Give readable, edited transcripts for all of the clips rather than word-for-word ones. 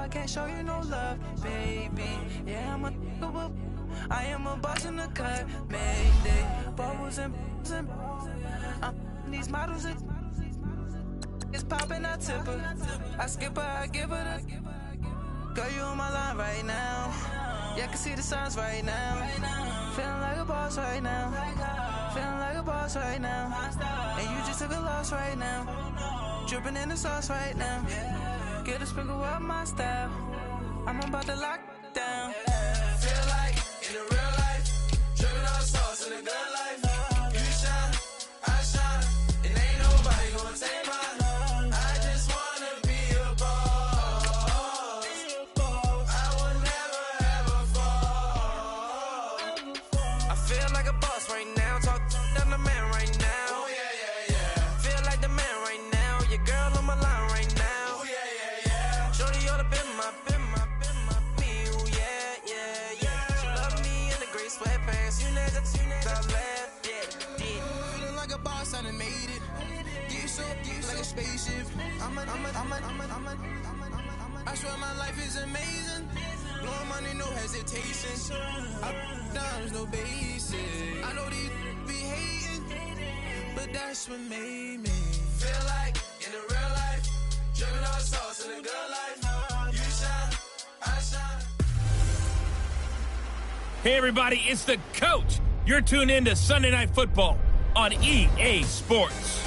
I can't show you no love, baby. Yeah, I am a boss in the cut, Mayday. Bubbles and these models it's popping, I tip her. I skip her, I give her the. Girl, you on my line right now. Yeah, I can see the signs right now. Feeling like a boss right now. Feeling like a boss right now. And you just took a loss right now. Dripping in the sauce right now. Get a sprinkle up my style. I'm about to lock down. Feel like in the real life, dripping on sauce in the good life. You shine, I shine, and ain't nobody gonna take mine. I just wanna be a boss. I will never ever fall. I feel like a boss right now. Talk to the man right now. Oh yeah. Feel like the man right now. Your girl on my line right now. Oh yeah. Shorty oughta been my me. Ooh, yeah. She love me in the gray sweatpants. You never left. Yeah. Feeling like a boss, I done made it. Get so like a spaceship. I swear my life is amazing. Blowing money, no hesitation. There's no basic. I know these be hating, but that's what made me feel like in the real life, dripping on sauce in the good life. You shine, I shine. Hey everybody, it's the coach. You're tuned in to Sunday Night Football on EA Sports.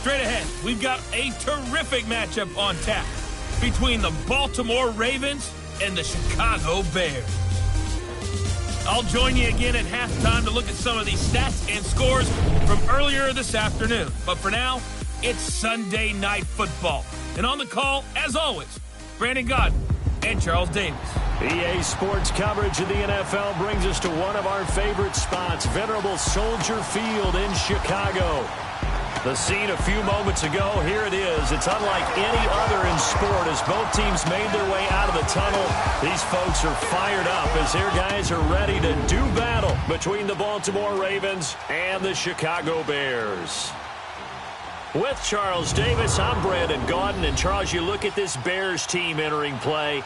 Straight ahead, we've got a terrific matchup on tap between the Baltimore Ravens and the Chicago Bears. I'll join you again at halftime to look at some of these stats and scores from earlier this afternoon. But for now, it's Sunday Night Football. And on the call, as always, Brandon Godden and Charles Davis. EA Sports coverage of the NFL brings us to one of our favorite spots, venerable Soldier Field in Chicago. The scene a few moments ago, here it is. It's unlike any other in sport as both teams made their way out of the tunnel. These folks are fired up as their guys are ready to do battle between the Baltimore Ravens and the Chicago Bears. With Charles Davis, I'm Brandon Gaudin. And Charles, you look at this Bears team entering play.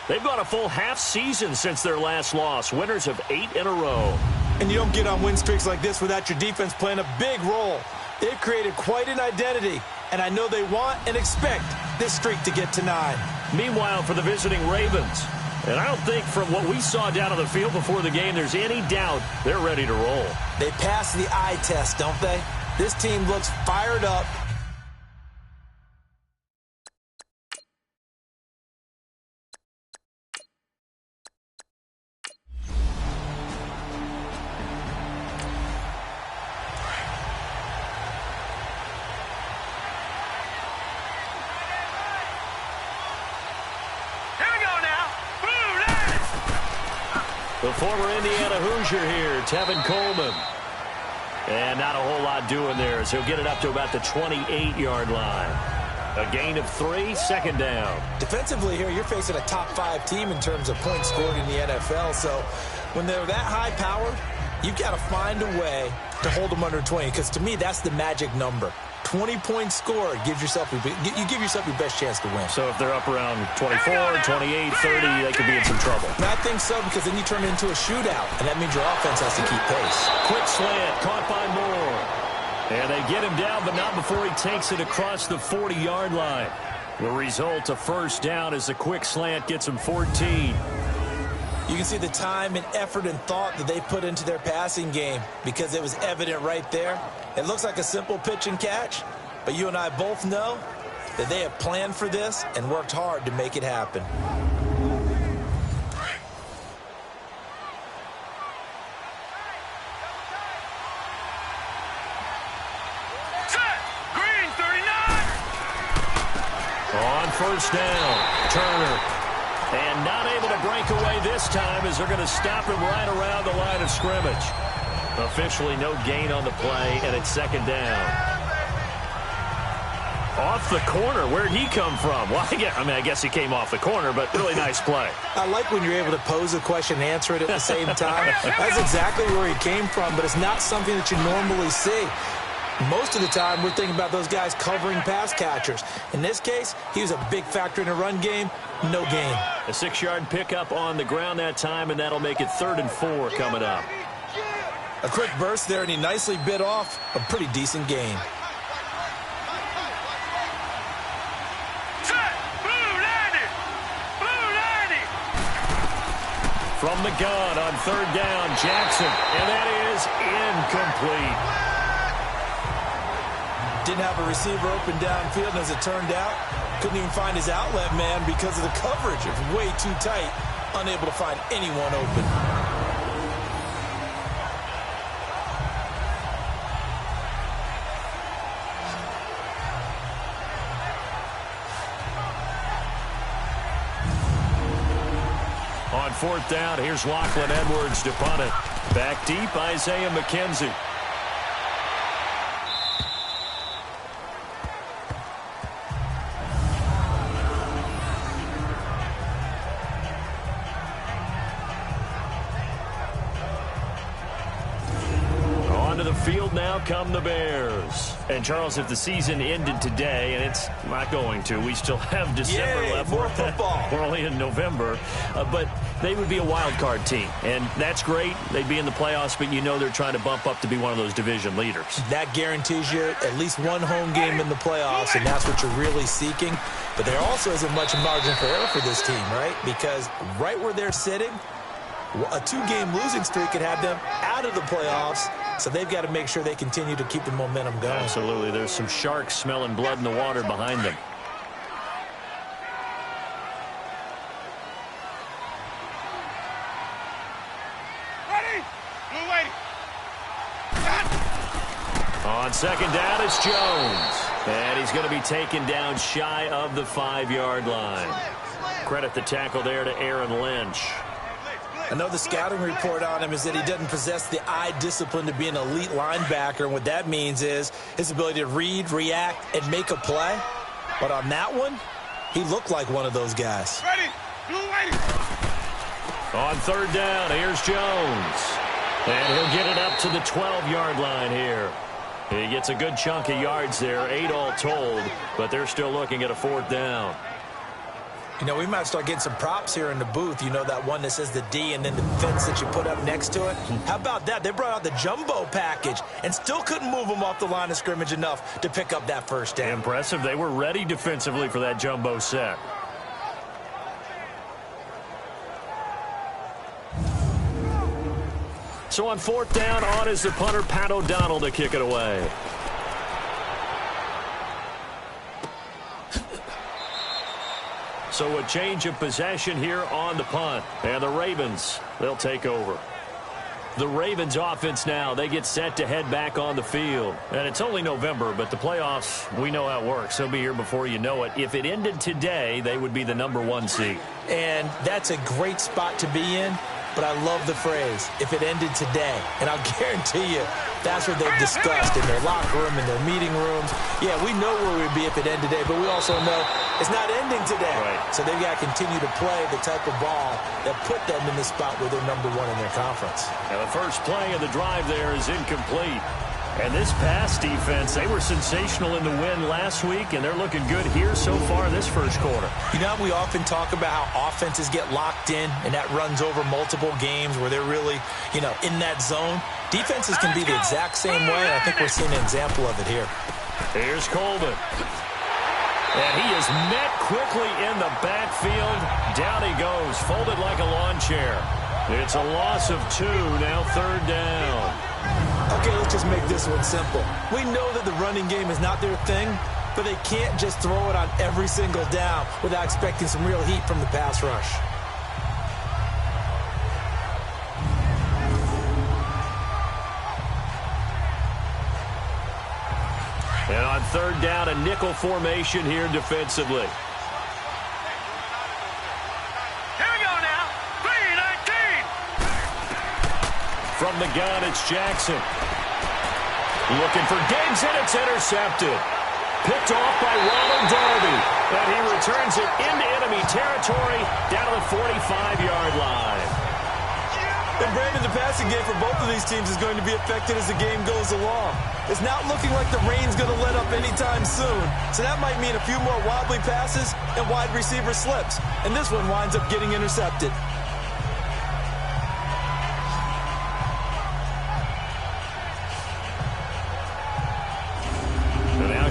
They've gone a full half season since their last loss, winners of 8 in a row. And you don't get on win streaks like this without your defense playing a big role. They've created quite an identity, and I know they want and expect this streak to get to 9. Meanwhile, for the visiting Ravens, and I don't think from what we saw down on the field before the game there's any doubt they're ready to roll. They passed the eye test, don't they? This team looks fired up. The former Indiana Hoosier here, Tevin Coleman. And not a whole lot doing there as he'll get it up to about the 28-yard line. A gain of 3, second down. Defensively here, you're facing a top-5 team in terms of points scored in the NFL. So when they're that high-powered, you've got to find a way to hold them under 20. Because to me, that's the magic number. 20-point score gives yourself you give yourself your best chance to win. So if they're up around 24, 28, 30, they could be in some trouble. And I think so, because then you turn it into a shootout, and that means your offense has to keep pace. Quick slant, caught by Moore. And they get him down, but not before he takes it across the 40-yard line. The result, a first down as the quick slant gets him 14. You can see the time and effort and thought that they put into their passing game because it was evident right there. It looks like a simple pitch and catch, but you and I both know that they have planned for this and worked hard to make it happen. Green 39. On first down, Turner. And not able to break away this time as they're going to stop him right around the line of scrimmage. Officially no gain on the play, and it's second down. Off the corner. Where'd he come from? Well, I guess he came off the corner, but really nice play. I like when you're able to pose a question and answer it at the same time. That's exactly where he came from, but it's not something that you normally see. Most of the time, we're thinking about those guys covering pass catchers. In this case, he was a big factor in the run game. No gain. A 6-yard pickup on the ground that time, and that'll make it 3rd and 4 coming up. A quick burst there, and he nicely bit off a pretty decent gain. From the gun on 3rd down, Jackson, and that is incomplete. Didn't have a receiver open downfield, and as it turned out, couldn't even find his outlet man because of the coverage. It was way too tight, unable to find anyone open. On 4th down, here's Lachlan Edwards to punt it. Back deep, Isaiah McKenzie. Onto the field now come the Bears. And Charles, if the season ended today, and it's not going to, we still have December left. More football. We're only in November, but they would be a wild card team, and that's great. They'd be in the playoffs, but you know they're trying to bump up to be one of those division leaders. That guarantees you at least one home game in the playoffs, and that's what you're really seeking. But there also isn't much margin for error for this team, right? Because right where they're sitting, a 2-game losing streak could have them out of the playoffs, so they've got to make sure they continue to keep the momentum going. Absolutely. There's some sharks smelling blood in the water behind them. On 2nd down, it's Jones. And he's going to be taken down shy of the 5-yard line. Credit the tackle there to Aaron Lynch. I know the scouting report on him is that he doesn't possess the eye discipline to be an elite linebacker. And what that means is his ability to read, react, and make a play. But on that one, he looked like one of those guys. On 3rd down, here's Jones. And he'll get it up to the 12-yard line here. He gets a good chunk of yards there, 8 all told, but they're still looking at a 4th down. You know, we might start getting some props here in the booth. You know, that one that says the D and then the fence that you put up next to it? How about that? They brought out the jumbo package and still couldn't move them off the line of scrimmage enough to pick up that 1st down. Impressive. They were ready defensively for that jumbo set. So on 4th down, on is the punter, Pat O'Donnell, to kick it away. So a change of possession here on the punt. And the Ravens, they'll take over. The Ravens offense now, they get set to head back on the field. And it's only November, but the playoffs, we know how it works. They'll be here before you know it. If it ended today, they would be the #1 seed. And that's a great spot to be in. But I love the phrase, if it ended today. And I'll guarantee you, that's what they've discussed in their locker room, in their meeting rooms. Yeah, we know where we'd be if it ended today, but we also know it's not ending today. Right. So they've got to continue to play the type of ball that put them in the spot where they're #1 in their conference. And the first play of the drive there is incomplete. And this pass defense, they were sensational in the win last week, and they're looking good here so far this first quarter. You know, we often talk about how offenses get locked in, and that runs over multiple games where they're really, you know, in that zone. Defenses can be the exact same way, and I think we're seeing an example of it here. Here's Colvin. And he is met quickly in the backfield. Down he goes, folded like a lawn chair. It's a loss of 2, now 3rd down. Okay, let's just make this one simple. We know that the running game is not their thing, but they can't just throw it on every single down without expecting some real heat from the pass rush. And on 3rd down, a nickel formation here defensively. From the gun, it's Jackson. Looking for Diggs, and it's intercepted. Picked off by Ronald Darby. And he returns it into enemy territory down to the 45-yard line. And Brandon, the passing game for both of these teams is going to be affected as the game goes along. It's not looking like the rain's going to let up anytime soon. So that might mean a few more wobbly passes and wide receiver slips. And this one winds up getting intercepted.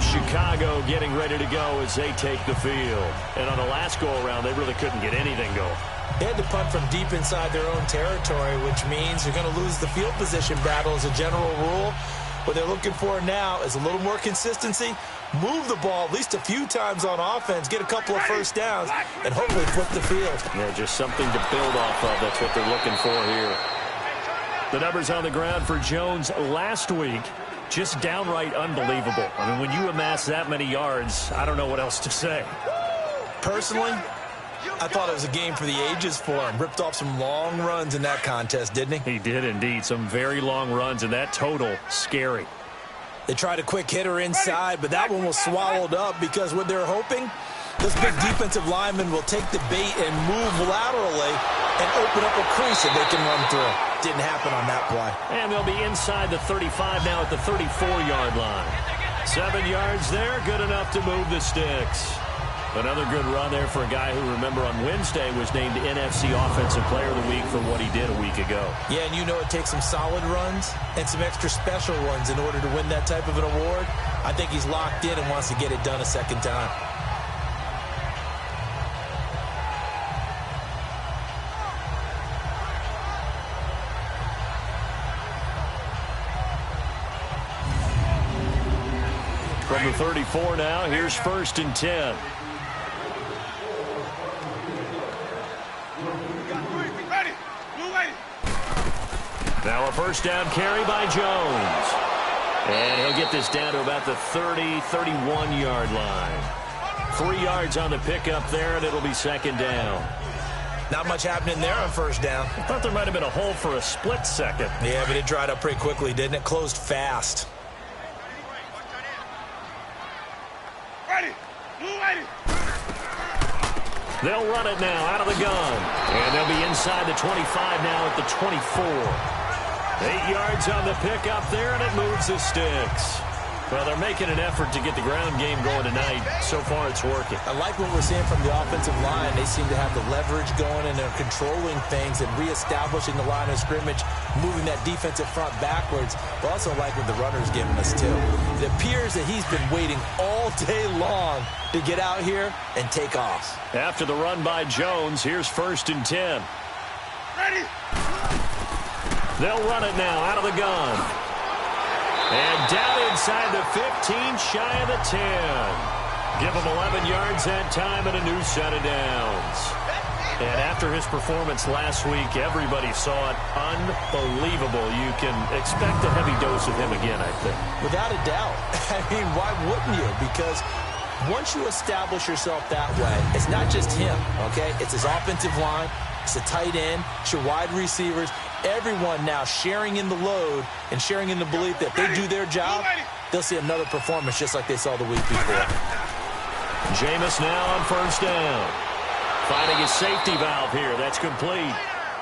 Chicago getting ready to go as they take the field. And on the last go-around, they really couldn't get anything going. They had to punt from deep inside their own territory, which means you're going to lose the field position battle as a general rule. What they're looking for now is a little more consistency, move the ball at least a few times on offense, get a couple of first downs, and hopefully flip the field. Yeah, just something to build off of. That's what they're looking for here. The numbers on the ground for Jones last week, just downright unbelievable. I mean, when you amass that many yards, I don't know what else to say. Personally, I thought it was a game for the ages for him. Ripped off some long runs in that contest, didn't he? He did indeed. Some very long runs, and that total, scary. They tried a quick hitter inside, but that one was swallowed up because what they're hoping, this big defensive lineman will take the bait and move laterally and open up a crease that they can run through. Didn't happen on that play. And they'll be inside the 35 now at the 34-yard line. 7 yards there, good enough to move the sticks. Another good run there for a guy who, remember, on Wednesday was named NFC Offensive Player of the Week for what he did a week ago. Yeah, and you know it takes some solid runs and some extra special ones in order to win that type of an award. I think he's locked in and wants to get it done a second time. From the 34 now, here's 1st and 10. Now a first down carry by Jones. And he'll get this down to about the 30, 31-yard line. 3 yards on the pickup there, and it'll be 2nd down. Not much happening there on first down. I thought there might have been a hole for a split second. Yeah, but it dried up pretty quickly, didn't it? Closed fast. They'll run it now out of the gun. And they'll be inside the 25 now at the 24. 8 yards on the pickup there, and it moves the sticks. Well, they're making an effort to get the ground game going tonight. So far, it's working. I like what we're seeing from the offensive line. They seem to have the leverage going, and they're controlling things and reestablishing the line of scrimmage, moving that defensive front backwards. But also like what the runner's giving us, too. It appears that he's been waiting all day long to get out here and take off. After the run by Jones, here's 1st and 10. Ready. They'll run it now out of the gun. And down inside the 15, shy of the 10. Give him 11 yards that time and a new set of downs. And after his performance last week, everybody saw it. Unbelievable. You can expect a heavy dose of him again, I think. Without a doubt. I mean, why wouldn't you? Because once you establish yourself that way, it's not just him, okay? It's his offensive line. It's the tight end. It's your wide receivers. Everyone now sharing in the load and sharing in the belief that if they do their job, they'll see another performance just like they saw the week before. Jameis now on first down. Finding his safety valve here. That's complete.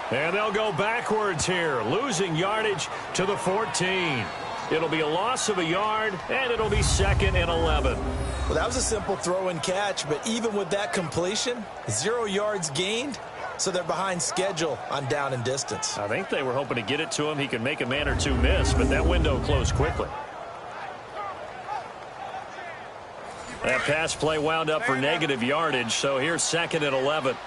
And they'll go backwards here, losing yardage to the 14. It'll be a loss of a yard, and it'll be 2nd and 11. Well, that was a simple throw and catch, but even with that completion, 0 yards gained. So they're behind schedule on down and distance. I think they were hoping to get it to him. He could make a man or two miss, but that window closed quickly. That pass play wound up for negative yardage, so here's 2nd and 11.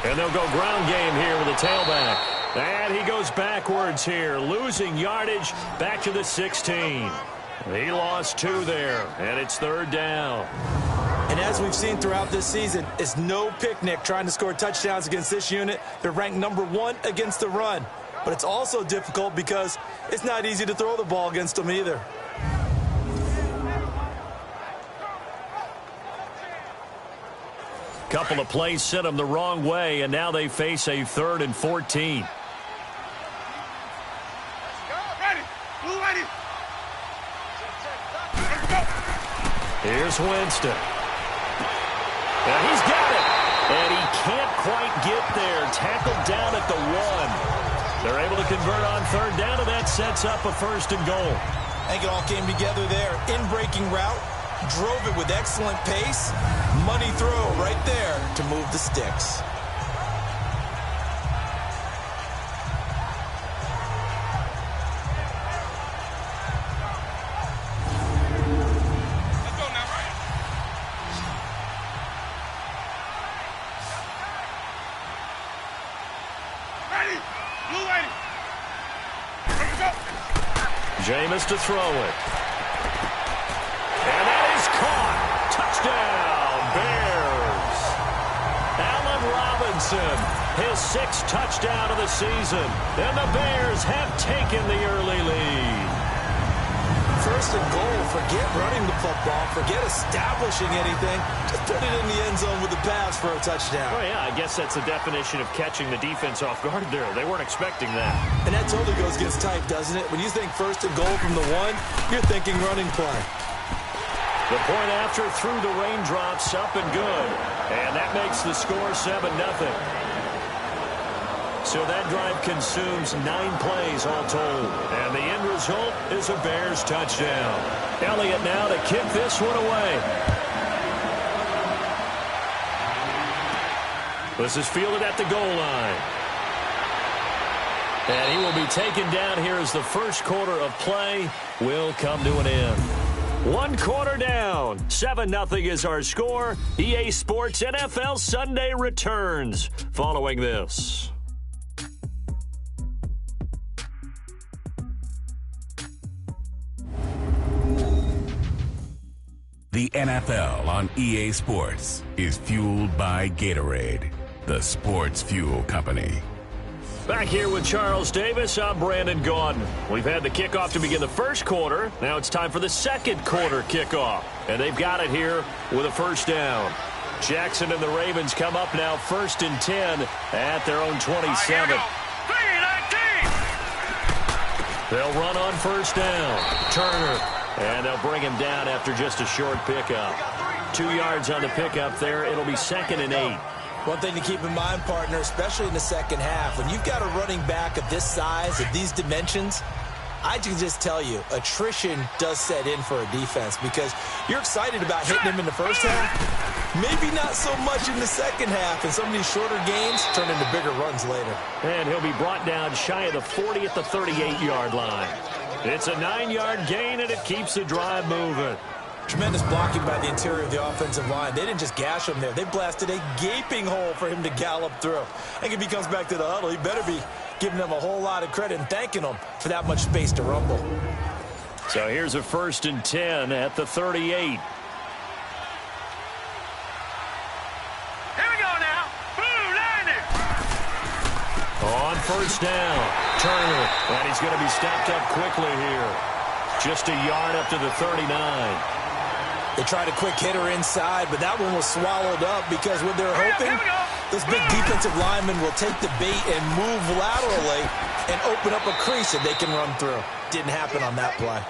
And they'll go ground game here with a tailback. And he goes backwards here, losing yardage back to the 16. He lost 2 there, and it's 3rd down. And as we've seen throughout this season, it's no picnic trying to score touchdowns against this unit. They're ranked number 1 against the run. But it's also difficult because it's not easy to throw the ball against them either. Couple of plays sent them the wrong way, and now they face a 3rd and 14. Here's Winston. And he's got it. And he can't quite get there. Tackled down at the 1. They're able to convert on third down, and that sets up a 1st and goal. I think it all came together there. In-breaking route, drove it with excellent pace. Money throw right there to move the sticks. Jameis to throw it. And that is caught. Touchdown, Bears. Allen Robinson, his 6th touchdown of the season. And the Bears have taken the early lead. 1st and goal. Forget running the football. Forget establishing anything. Just put it in the end zone with the pass for a touchdown. Oh, yeah, I guess that's the definition of catching the defense off guard there. They weren't expecting that. And that totally goes against type, doesn't it? When you think 1st and goal from the 1, you're thinking running play. The point after through the raindrops, up and good. And that makes the score 7-0. So that drive consumes 9 plays all told. And the end result is a Bears touchdown. Elliott now to kick this one away. This is fielded at the goal line. And he will be taken down here as the 1st quarter of play will come to an end. 1 quarter down. 7-0 is our score. EA Sports NFL Sunday returns following this. The NFL on EA Sports is fueled by Gatorade, the sports fuel company. Back here with Charles Davis, I'm Brandon Gaudin. We've had the kickoff to begin the 1st quarter. Now it's time for the 2nd quarter kickoff. And they've got it here with a 1st down. Jackson and the Ravens come up now 1st and 10 at their own 27. They'll run on 1st down. Turner. And they'll bring him down after just a short pickup. 2 yards on the pickup there. It'll be 2nd and 8. One thing to keep in mind, partner, especially in the 2nd half, when you've got a running back of this size, of these dimensions, I can just tell you, attrition does set in for a defense because you're excited about hitting him in the 1st half, maybe not so much in the 2nd half, and some of these shorter gains turn into bigger runs later. And he'll be brought down shy of the 40 at the 38-yard line. It's a 9-yard gain, and it keeps the drive moving. Tremendous blocking by the interior of the offensive line. They didn't just gash him there. They blasted a gaping hole for him to gallop through. I think if he comes back to the huddle, he better be giving them a whole lot of credit and thanking them for that much space to rumble. So here's a 1st and 10 at the 38. Here we go now. Boom, landed. On 1st down, Turner, and he's going to be stopped up quickly here. Just a yard up to the 39. They tried a quick hitter inside, but that one was swallowed up because what they're hoping, this big defensive lineman will take the bait and move laterally and open up a crease that they can run through. Didn't happen on that play.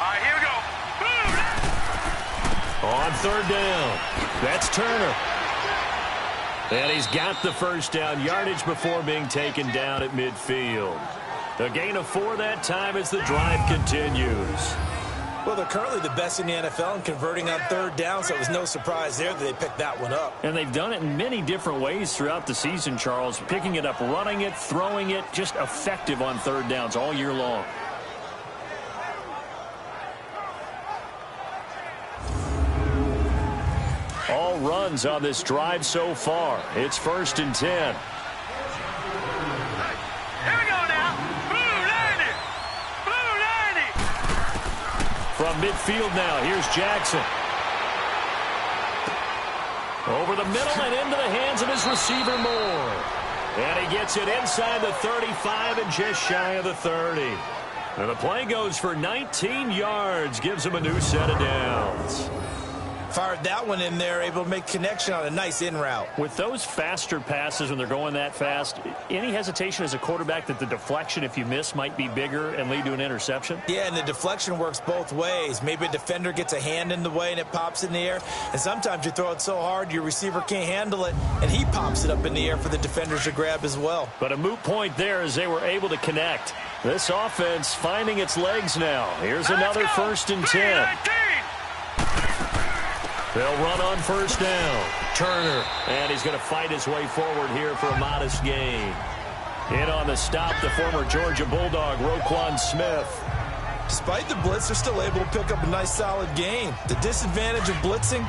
All right, here we go. Boom. On 3rd down, that's Turner. And he's got the 1st down, yardage before being taken down at midfield. A gain of 4 that time as the drive continues. Well, they're currently the best in the NFL in converting on 3rd down, so it was no surprise there that they picked that one up. And they've done it in many different ways throughout the season, Charles. Picking it up, running it, throwing it, just effective on 3rd downs all year long. All runs on this drive so far. It's 1st and 10. Here we go now. Boom, landed. Boom, landed. From midfield now, here's Jackson. Over the middle and into the hands of his receiver Moore. And he gets it inside the 35 and just shy of the 30. And the play goes for 19 yards, gives him a new set of downs. Fired that one in there, able to make connection on a nice in route. With those faster passes when they're going that fast, any hesitation as a quarterback that the deflection, if you miss, might be bigger and lead to an interception? Yeah, and the deflection works both ways. Maybe a defender gets a hand in the way and it pops in the air. And sometimes you throw it so hard your receiver can't handle it, and he pops it up in the air for the defenders to grab as well. But a moot point there as they were able to connect. This offense finding its legs now. Here's another 1st and 10. They'll run on 1st down. Turner, and he's going to fight his way forward here for a modest gain. In on the stop, the former Georgia Bulldog, Roquan Smith. Despite the blitz, they're still able to pick up a nice solid gain. The disadvantage of blitzing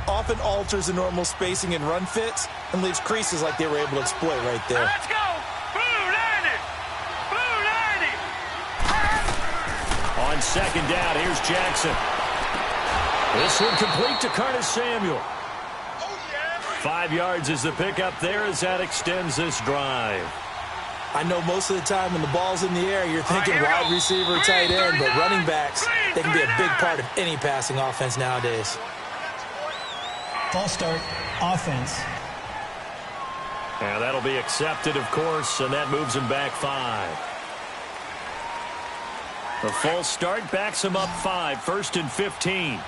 often alters the normal spacing and run fits and leaves creases like they were able to exploit right there. Let's go! Blue 90! Blue 90! On 2nd down, here's Jackson. This one complete to Curtis Samuel. 5 yards is the pickup there as that extends this drive. I know most of the time when the ball's in the air, you're thinking wide receiver, tight end, but running backs, they can be a big part of any passing offense nowadays. False start, offense. And that'll be accepted, of course, and that moves him back 5. The false start backs him up 5, 1st and 15.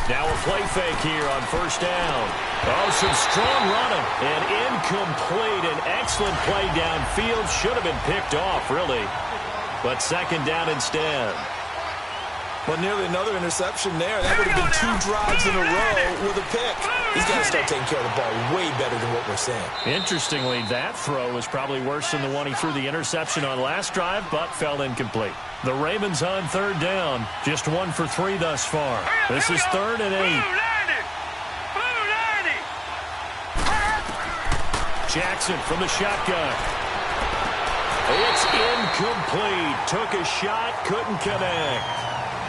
Now a play fake here on 1st down. Oh, some strong running and incomplete. An excellent play downfield. Should have been picked off, really. But 2nd down instead. Well, nearly another interception there. That would have been 2 drives in a row with a pick. He's got to start taking care of the ball way better than what we're seeing. Interestingly, that throw was probably worse than the one he threw the interception on last drive, but fell incomplete. The Ravens on 3rd down. Just 1 for 3 thus far. This is 3rd and 8. Jackson from the shotgun. It's incomplete. Took a shot, couldn't connect.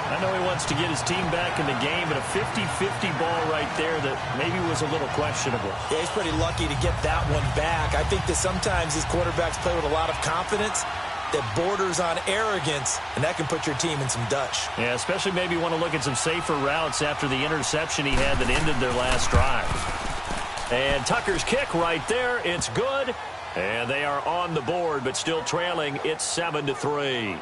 I know he wants to get his team back in the game, but a 50-50 ball right there that maybe was a little questionable. Yeah, he's pretty lucky to get that one back. I think that sometimes these quarterbacks play with a lot of confidence that borders on arrogance, and that can put your team in some Dutch. Yeah, especially maybe want to look at some safer routes after the interception he had that ended their last drive. And Tucker's kick right there. It's good. And they are on the board, but still trailing. It's 7-3.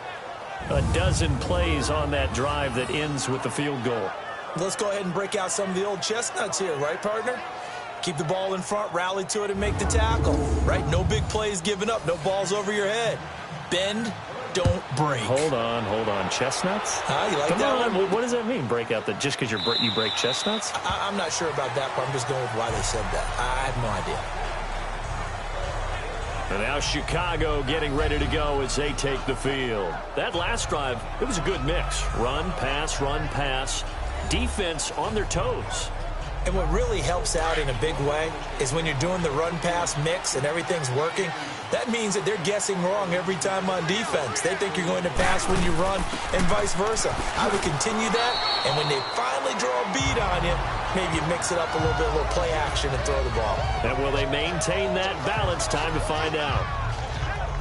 A dozen plays on that drive that ends with the field goal. Let's go ahead and break out some of the old chestnuts here, right, partner? Keep the ball in front, rally to it, and make the tackle, right? No big plays given up, no balls over your head. Bend, don't break. Hold on. Chestnuts? You like that one? What does that mean, break out? That just because you break chestnuts? I'm not sure about that, but I'm just going with why they said that. I have no idea. And now Chicago getting ready to go as they take the field. That last drive, it was a good mix. Run, pass. Defense on their toes. And what really helps out in a big way is when you're doing the run-pass mix and everything's working, that means that they're guessing wrong every time on defense. They think you're going to pass when you run and vice versa. I would continue that, and when they finally draw a beat on you, maybe you mix it up a little bit, a little play action and throw the ball. And will they maintain that balance? Time to find out.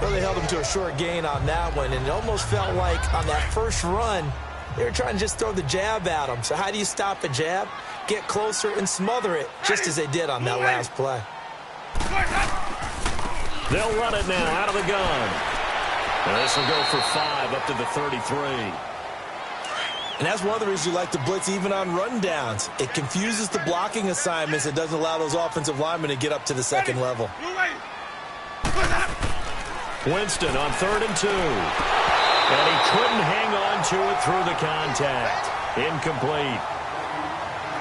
Well, they held them to a short gain on that one, and it almost felt like on that first run, they were trying to just throw the jab at them. So how do you stop a jab? Get closer and smother it, just as they did on that last play. They'll run it now out of the gun. And this will go for 5 up to the 33. And that's one of the reasons you like to blitz even on rundowns. It confuses the blocking assignments. It doesn't allow those offensive linemen to get up to the second level. Winston on 3rd and 2. And he couldn't hang on to it through the contact. Incomplete.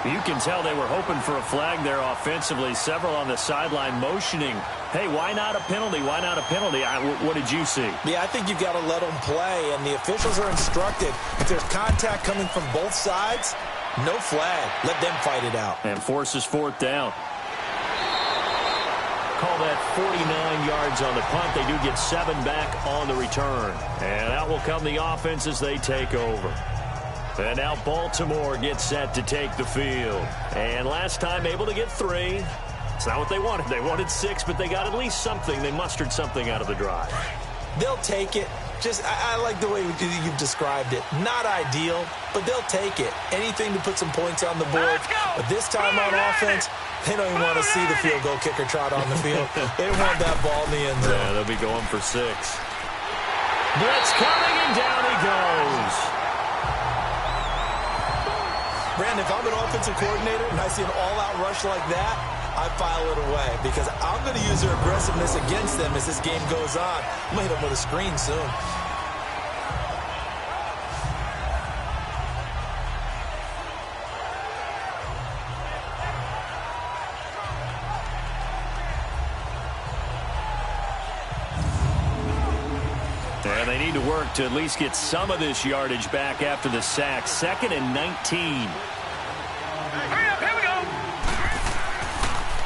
You can tell they were hoping for a flag there offensively. Several on the sideline motioning, hey, why not a penalty? Why not a penalty? What did you see? Yeah, I think you've got to let them play, and the officials are instructed. If there's contact coming from both sides, no flag. Let them fight it out. And forces 4th down. Call that 49 yards on the punt. They do get 7 back on the return. And out will come the offense as they take over. And now Baltimore gets set to take the field. And last time able to get 3. It's not what they wanted. They wanted 6, but they got at least something. They mustered something out of the drive. They'll take it. I like the way you've described it. Not ideal, but they'll take it. Anything to put some points on the board. But this time on offense, they don't even want to see the field goal kicker trot on the field. They want that ball in the end zone. Yeah, they'll be going for 6. Blitz coming, and down he goes. Brandon, if I'm an offensive coordinator and I see an all-out rush like that, I file it away because I'm going to use their aggressiveness against them as this game goes on. I'm going to hit them with a screen soon. And they need to work to at least get some of this yardage back after the sack. 2nd and 19. Hurry up, here we go.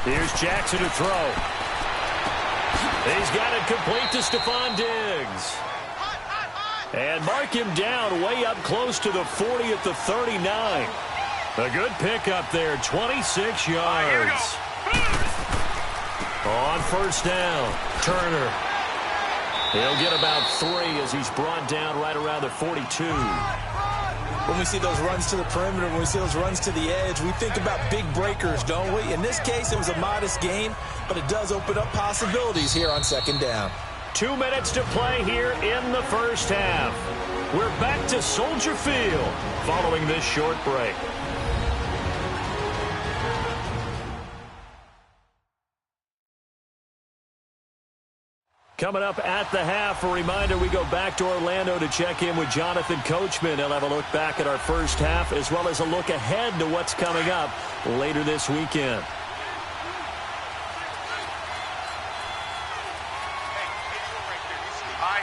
Here's Jackson to throw. He's got it complete to Stephon Diggs. And mark him down way up close to the 40 at the 39. A good pickup there, 26 yards. On first down, Turner. He'll get about 3 as he's brought down right around the 42. When we see those runs to the perimeter, when we see those runs to the edge, we think about big breakers, don't we? In this case, it was a modest gain, but it does open up possibilities here on 2nd down. 2 minutes to play here in the first half. We're back to Soldier Field following this short break. Coming up at the half, a reminder, we go back to Orlando to check in with Jonathan Coachman. He'll have a look back at our first half as well as a look ahead to what's coming up later this weekend.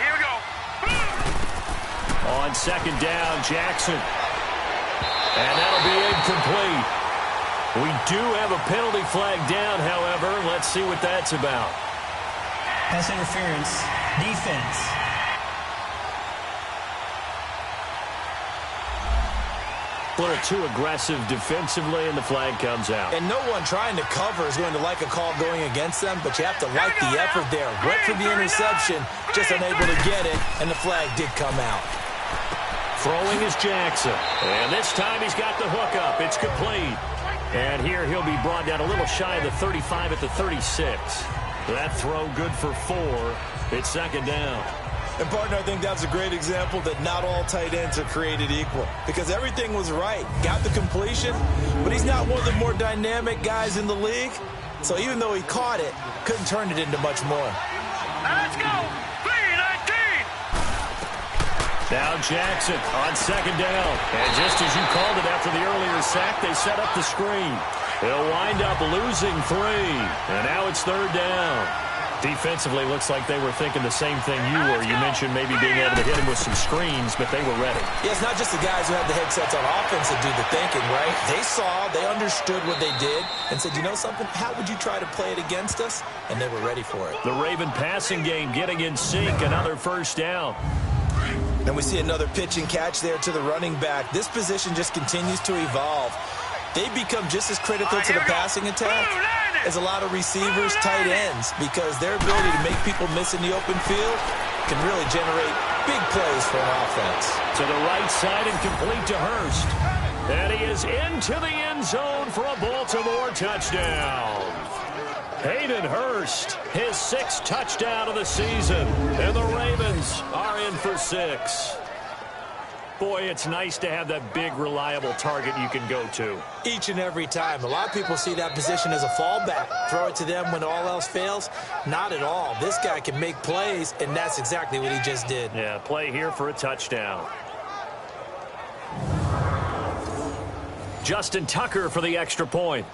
Here we go. On 2nd down, Jackson. And that'll be incomplete. We do have a penalty flag down, however. Let's see what that's about. Pass interference. Defense. A little too aggressive defensively, and the flag comes out. And no one trying to cover is going to like a call going against them, but you have to like the effort there. Went for the interception, just unable to get it, and the flag did come out. Throwing is Jackson. And this time he's got the hook up. It's complete. And here he'll be brought down a little shy of the 35 at the 36. That throw good for 4. It's 2nd down. And, partner, I think that's a great example that not all tight ends are created equal because everything was right. Got the completion, but he's not one of the more dynamic guys in the league. So even though he caught it, couldn't turn it into much more. Let's go. 3-19. Now Jackson on 2nd down. And just as you called it after the earlier sack, they set up the screen. They'll wind up losing 3. And now it's 3rd down. Defensively, looks like they were thinking the same thing you were. You mentioned maybe being able to hit him with some screens, but they were ready. Yeah, it's not just the guys who have the headsets on offense that do the thinking, right? They saw, they understood what they did, and said, you know something, how would you try to play it against us? And they were ready for it. The Raven passing game getting in sync, another 1st down. And we see another pitch and catch there to the running back. This position just continues to evolve. They become just as critical to the passing attack as a lot of receivers, tight ends, because their ability to make people miss in the open field can really generate big plays for an offense. To the right side and complete to Hurst. And he is into the end zone for a Baltimore touchdown. Hayden Hurst, his 6th touchdown of the season. And the Ravens are in for 6. Boy, it's nice to have that big, reliable target you can go to. Each and every time. A lot of people see that position as a fallback. Throw it to them when all else fails. Not at all. This guy can make plays, and that's exactly what he just did. Yeah, play here for a touchdown. Justin Tucker for the extra point.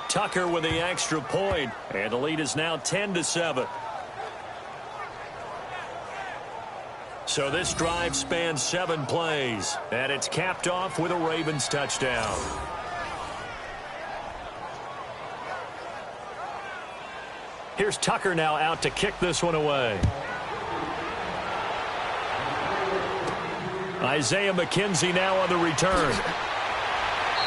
Tucker with the extra point, and the lead is now 10-7. So this drive spans 7 plays, and it's capped off with a Ravens touchdown. Here's Tucker now out to kick this one away. Isaiah McKenzie now on the return.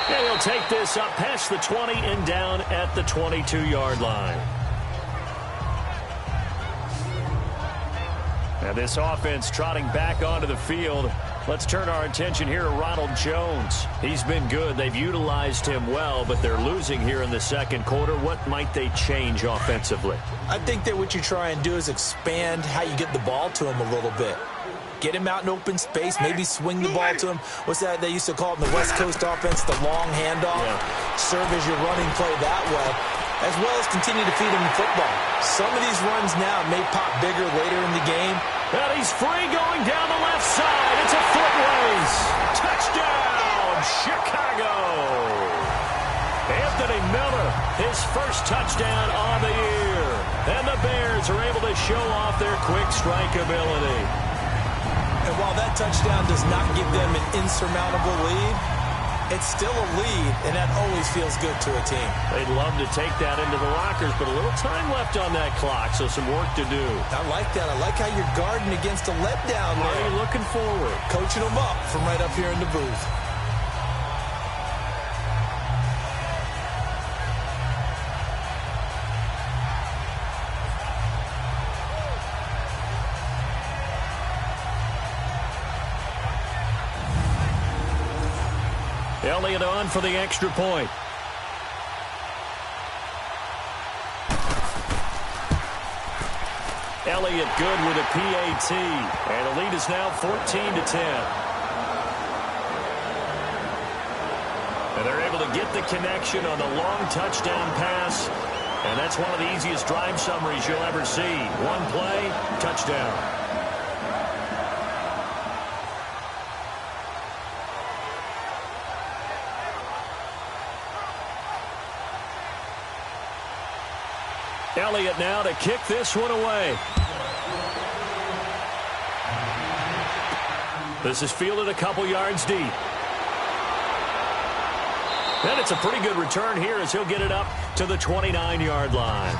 And he'll take this up past the 20 and down at the 22-yard line. And this offense trotting back onto the field. Let's turn our attention here to Ronald Jones. He's been good. They've utilized him well, but they're losing here in the second quarter. What might they change offensively? I think that what you try and do is expand how you get the ball to him a little bit. Get him out in open space, maybe swing the ball to him. What's that they used to call it in the West Coast offense, the long handoff? Yeah. Serve as your running play that way, as well as continue to feed him the football. Some of these runs now may pop bigger later in the game. And he's free going down the left side. It's a foot race. Touchdown, Chicago. Anthony Miller, his first touchdown on the year. And the Bears are able to show off their quick strike ability. And while that touchdown does not give them an insurmountable lead, it's still a lead, and that always feels good to a team. They'd love to take that into the lockers, but a little time left on that clock, so some work to do. I like that. I like how you're guarding against a letdown there. Are you looking forward? Coaching them up from right up here in the booth. Elliott on for the extra point. Elliott good with a PAT. And the lead is now 14-10. And they're able to get the connection on the long touchdown pass. And that's one of the easiest drive summaries you'll ever see. One play, touchdown. Elliott now to kick this one away. This is fielded a couple yards deep. And it's a pretty good return here as he'll get it up to the 29-yard line.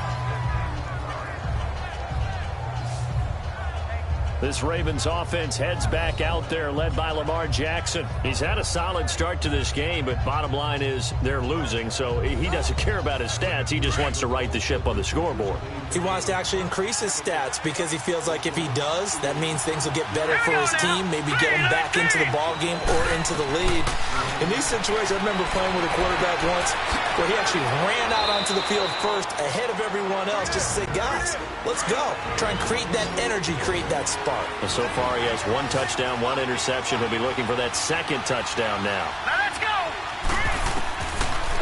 This Ravens offense heads back out there, led by Lamar Jackson. He's had a solid start to this game, but bottom line is they're losing, so he doesn't care about his stats. He just wants to right the ship on the scoreboard. He wants to actually increase his stats because he feels like if he does, that means things will get better for his team, maybe get him back into the ball game or into the lead. In these situations, I remember playing with a quarterback once where he actually ran out onto the field first ahead of everyone else just to say, guys, let's go. Try and create that energy, create that spark. So far, he has one touchdown, one interception. He'll be looking for that second touchdown now. Let's go!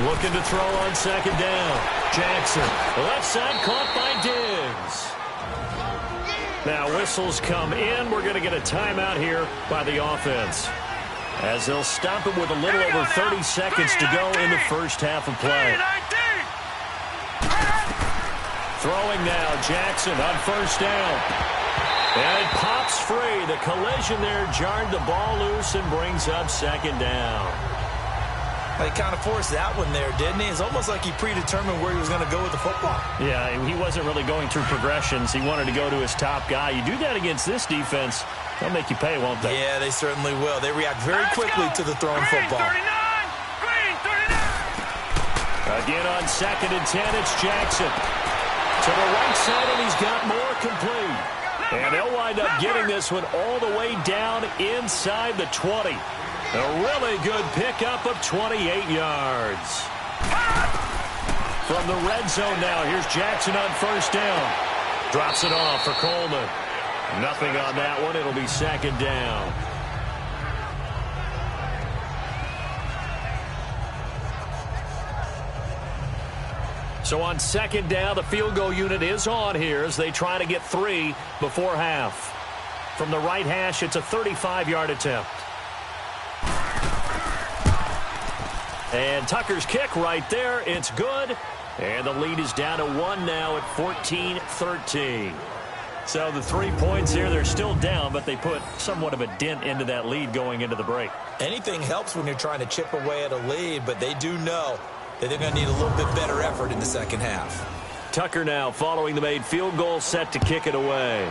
Looking to throw on second down. Jackson, left side caught by Diggs. Now whistles come in. We're going to get a timeout here by the offense, as they'll stop it with a little over 30 seconds to go in the first half of play. Throwing now, Jackson on first down. And it pops free. The collision there jarred the ball loose and brings up second down. He kind of forced that one there, didn't he? It's almost like he predetermined where he was going to go with the football. Yeah, he wasn't really going through progressions. He wanted to go to his top guy. You do that against this defense, they'll make you pay, won't they? Yeah, they certainly will. They react very quickly to the thrown football. Green 39! Again on second and 10, it's Jackson. To the right side, and he's got more complete. And they'll wind up getting this one all the way down inside the 20. A really good pickup of 28 yards. From the red zone now, here's Jackson on first down. Drops it off for Coleman. Nothing on that one. It'll be second down. So on second down, the field goal unit is on here as they try to get 3 before half. From the right hash, it's a 35-yard attempt. And Tucker's kick right there. It's good. And the lead is down to 1 now at 14-13. So the 3 points here, they're still down, but they put somewhat of a dent into that lead going into the break. Anything helps when you're trying to chip away at a lead, but they do know that they're going to need a little bit better effort in the second half. Tucker now following the made field goal, set to kick it away.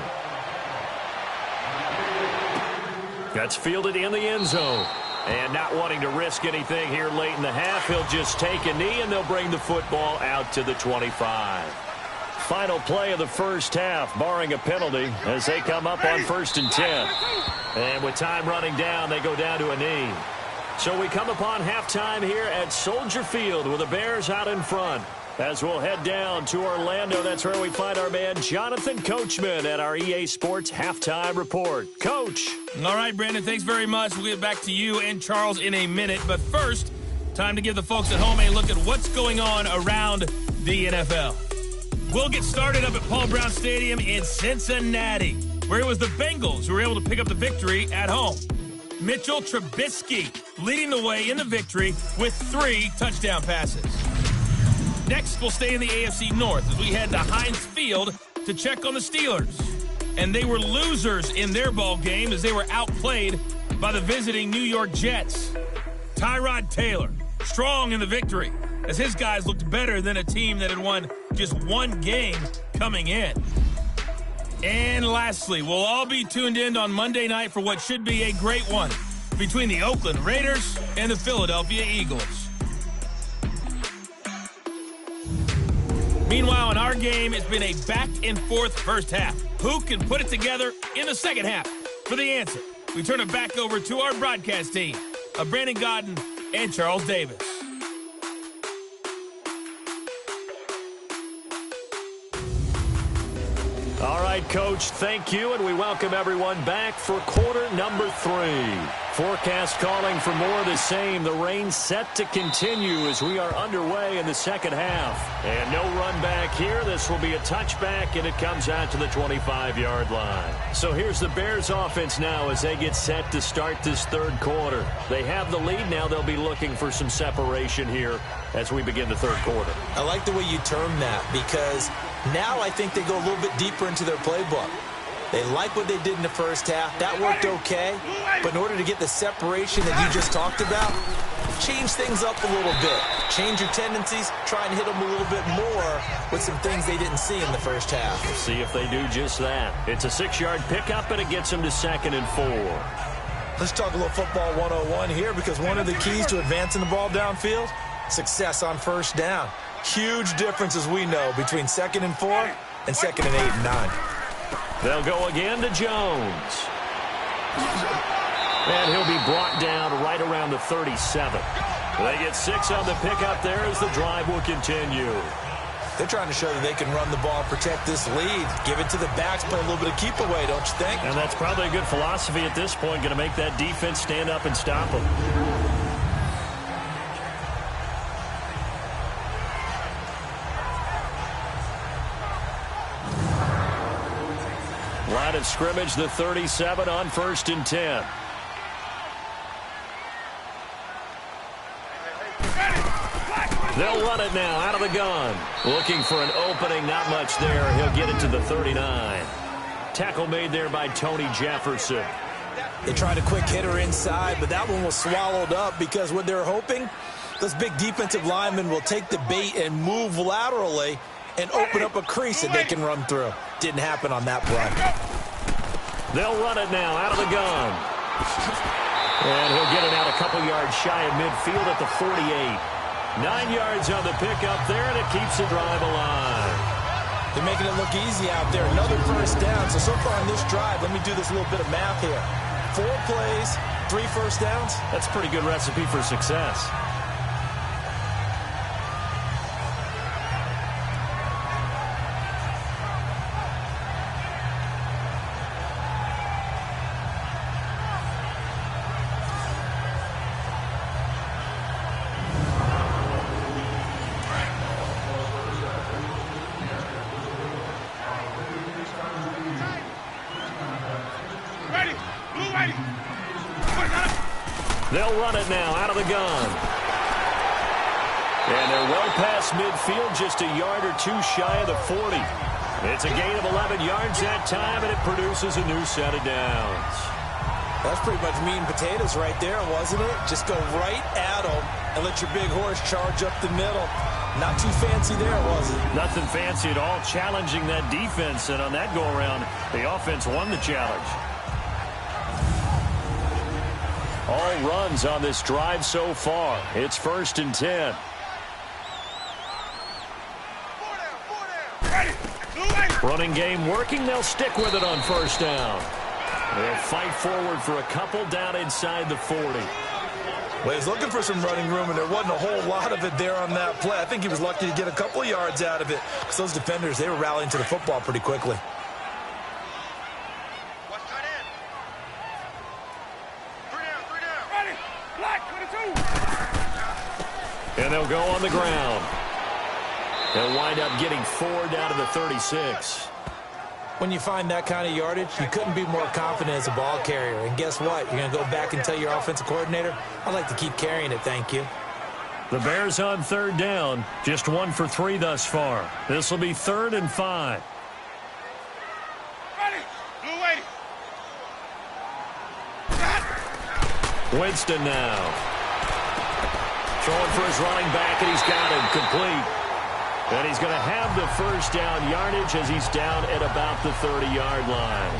That's fielded in the end zone. And not wanting to risk anything here late in the half, he'll just take a knee, and they'll bring the football out to the 25. Final play of the first half, barring a penalty, as they come up on 1st and 10. And with time running down, they go down to a knee. So we come upon halftime here at Soldier Field with the Bears out in front. As we'll head down to Orlando, that's where we find our man Jonathan Coachman at our EA Sports Halftime Report. Coach. All right, Brandon, thanks very much. We'll get back to you and Charles in a minute. But first, time to give the folks at home a look at what's going on around the NFL. We'll get started up at Paul Brown Stadium in Cincinnati, where it was the Bengals who were able to pick up the victory at home. Mitchell Trubisky leading the way in the victory with 3 touchdown passes. Next, we'll stay in the AFC North as we head to Heinz Field to check on the Steelers. And they were losers in their ball game as they were outplayed by the visiting New York Jets. Tyrod Taylor, strong in the victory, as his guys looked better than a team that had won just 1 game coming in. And lastly, we'll all be tuned in on Monday night for what should be a great one between the Oakland Raiders and the Philadelphia Eagles. Meanwhile, in our game, it's been a back-and-forth first half. Who can put it together in the second half? For the answer, we turn it back over to our broadcast team of Brandon Godden and Charles Davis. All right, Coach, thank you, and we welcome everyone back for quarter number 3. Forecast calling for more of the same. The rain set to continue as we are underway in the second half. And no run back here. This will be a touchback, and it comes out to the 25-yard line. So here's the Bears offense now as they get set to start this third quarter. They have the lead. Now they'll be looking for some separation here as we begin the third quarter. I like the way you term that, because now I think they go a little bit deeper into their playbook. They like what they did in the first half. That worked okay. But in order to get the separation that you just talked about, change things up a little bit. Change your tendencies. Try and hit them a little bit more with some things they didn't see in the first half. We'll see if they do just that. It's a 6-yard pickup, and it gets them to 2nd and 4. Let's talk a little football 101 here, because one of the keys to advancing the ball downfield, success on first down. Huge difference, as we know, between 2nd and 4 and 2nd and 8 and 9. They'll go again to Jones. And he'll be brought down right around the 37. They get 6 on the pickup there as the drive will continue. They're trying to show that they can run the ball, protect this lead, give it to the backs, play a little bit of keep away, don't you think? And that's probably a good philosophy at this point, going to make that defense stand up and stop them. Line of scrimmage, the 37 on 1st and 10. They'll run it now out of the gun. Looking for an opening, not much there. He'll get it to the 39. Tackle made there by Tony Jefferson. They tried a quick hitter inside, but that one was swallowed up because what they're hoping, those big defensive linemen will take the bait and move laterally and open up a crease that they can run through. Didn't happen on that play. They'll run it now out of the gun. And he'll get it out a couple yards shy of midfield at the 48. 9 yards on the pickup there, and it keeps the drive alive. They're making it look easy out there. Another first down. So far on this drive, let me do this little bit of math here. 4 plays, 3 first downs. That's a pretty good recipe for success. They'll run it now out of the gun. And they're well past midfield, just a yard or 2 shy of the 40. It's a gain of 11 yards that time, and it produces a new set of downs. That's pretty much meat and potatoes right there, wasn't it? Just go right at them and let your big horse charge up the middle. Not too fancy there, was it? Nothing fancy at all, challenging that defense, and on that go-around, the offense won the challenge. All runs on this drive so far. It's 1st and 10. Running game working. They'll stick with it on 1st down. They'll fight forward for a couple down inside the 40. Well, he's looking for some running room, and there wasn't a whole lot of it there on that play. I think he was lucky to get a couple of yards out of it, because those defenders, they were rallying to the football pretty quickly. And they'll go on the ground. They'll wind up getting 4 down to the 36. When you find that kind of yardage, you couldn't be more confident as a ball carrier. And guess what? You're going to go back and tell your offensive coordinator, I'd like to keep carrying it, thank you. The Bears on 3rd down. Just 1 for 3 thus far. This will be 3rd and 5. Winston now. Throwing for his running back, and he's got him complete. And he's going to have the 1st down yardage as he's down at about the 30-yard line.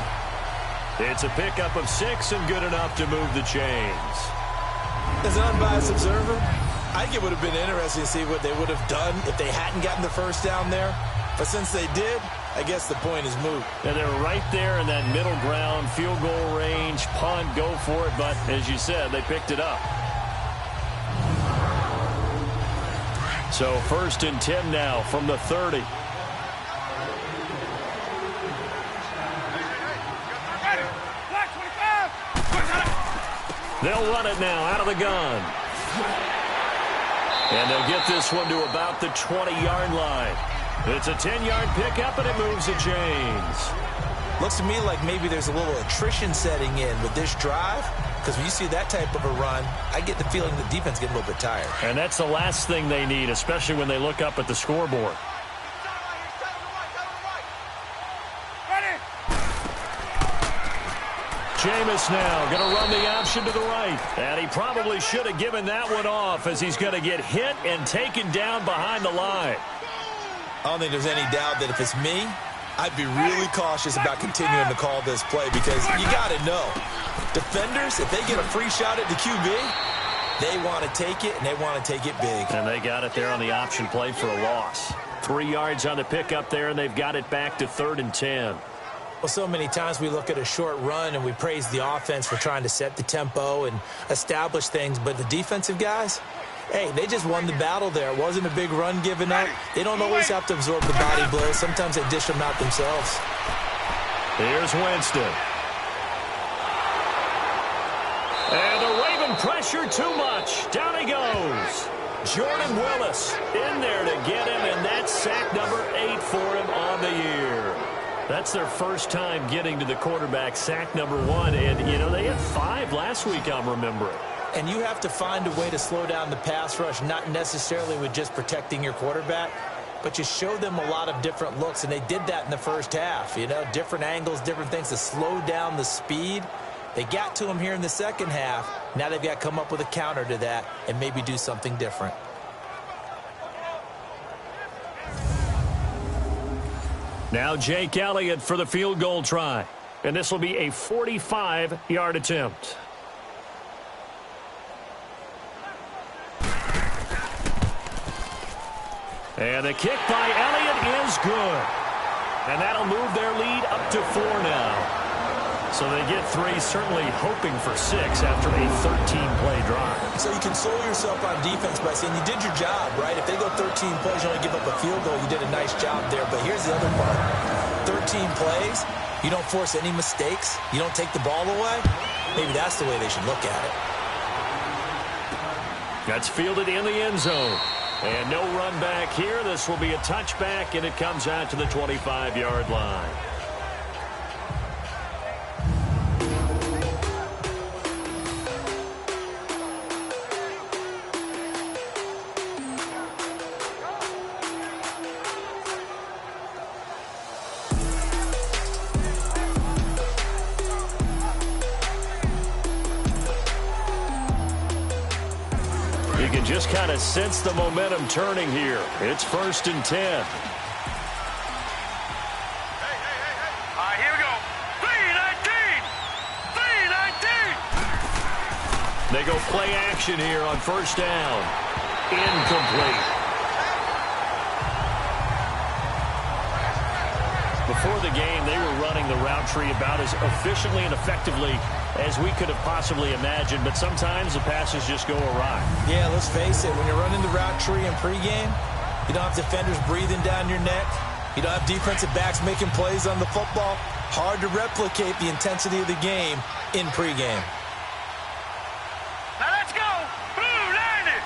It's a pickup of 6 and good enough to move the chains. As an unbiased observer, I think it would have been interesting to see what they would have done if they hadn't gotten the 1st down there. But since they did, I guess the point is moot. And they're right there in that middle ground, field goal range, punt, go for it. But as you said, they picked it up. So 1st and 10 now from the 30. They'll run it now out of the gun. And they'll get this one to about the 20-yard line. It's a 10-yard pickup, and it moves the chains. Looks to me like maybe there's a little attrition setting in with this drive. Because when you see that type of a run, I get the feeling the defense getting a little bit tired. And that's the last thing they need, especially when they look up at the scoreboard. Jameis now going to run the option to the right. And he probably should have given that one off, as he's going to get hit and taken down behind the line. I don't think there's any doubt that if it's me, I'd be really cautious about continuing to call this play, because you got to know, defenders, if they get a free shot at the QB, they want to take it, and they want to take it big. And they got it there on the option play for a loss. 3 yards on the pickup there, and they've got it back to 3rd and 10. Well, so many times we look at a short run and we praise the offense for trying to set the tempo and establish things, but the defensive guys, hey, they just won the battle there. It wasn't a big run given up. They don't always have to absorb the body blows. Sometimes they dish them out themselves. Here's Winston. And the Raven pressure too much. Down he goes. Jordan Willis in there to get him, and that's sack number 8 for him on the year. That's their first time getting to the quarterback, sack number 1. And, you know, they had 5 last week, I'm remembering. And you have to find a way to slow down the pass rush, not necessarily with just protecting your quarterback, but you show them a lot of different looks, and they did that in the first half. You know, different angles, different things to slow down the speed. They got to him here in the second half. Now they've got to come up with a counter to that and maybe do something different. Now Jake Elliott for the field goal try. And this will be a 45-yard attempt. And the kick by Elliott is good. And that'll move their lead up to 4 now. So they get 3, certainly hoping for 6 after a 13-play drive. So you console yourself on defense by saying you did your job, right? If they go 13 plays, you only give up a field goal, you did a nice job there. But here's the other part. 13 plays, you don't force any mistakes, you don't take the ball away. Maybe that's the way they should look at it. That's fielded in the end zone. And no run back here. This will be a touchback, and it comes out to the 25-yard line. You can just kind of sense the momentum turning here. It's 1st and 10. All right, here we go. 3-19. 3-19. They go play action here on first down. Incomplete. Before the game, they were running the route tree about as efficiently and effectively as we could have possibly imagined, but sometimes the passes just go awry. Yeah, let's face it, when you're running the route tree in pregame, you don't have defenders breathing down your neck. You don't have defensive backs making plays on the football. Hard to replicate the intensity of the game in pregame. Now let's go. Blue line it.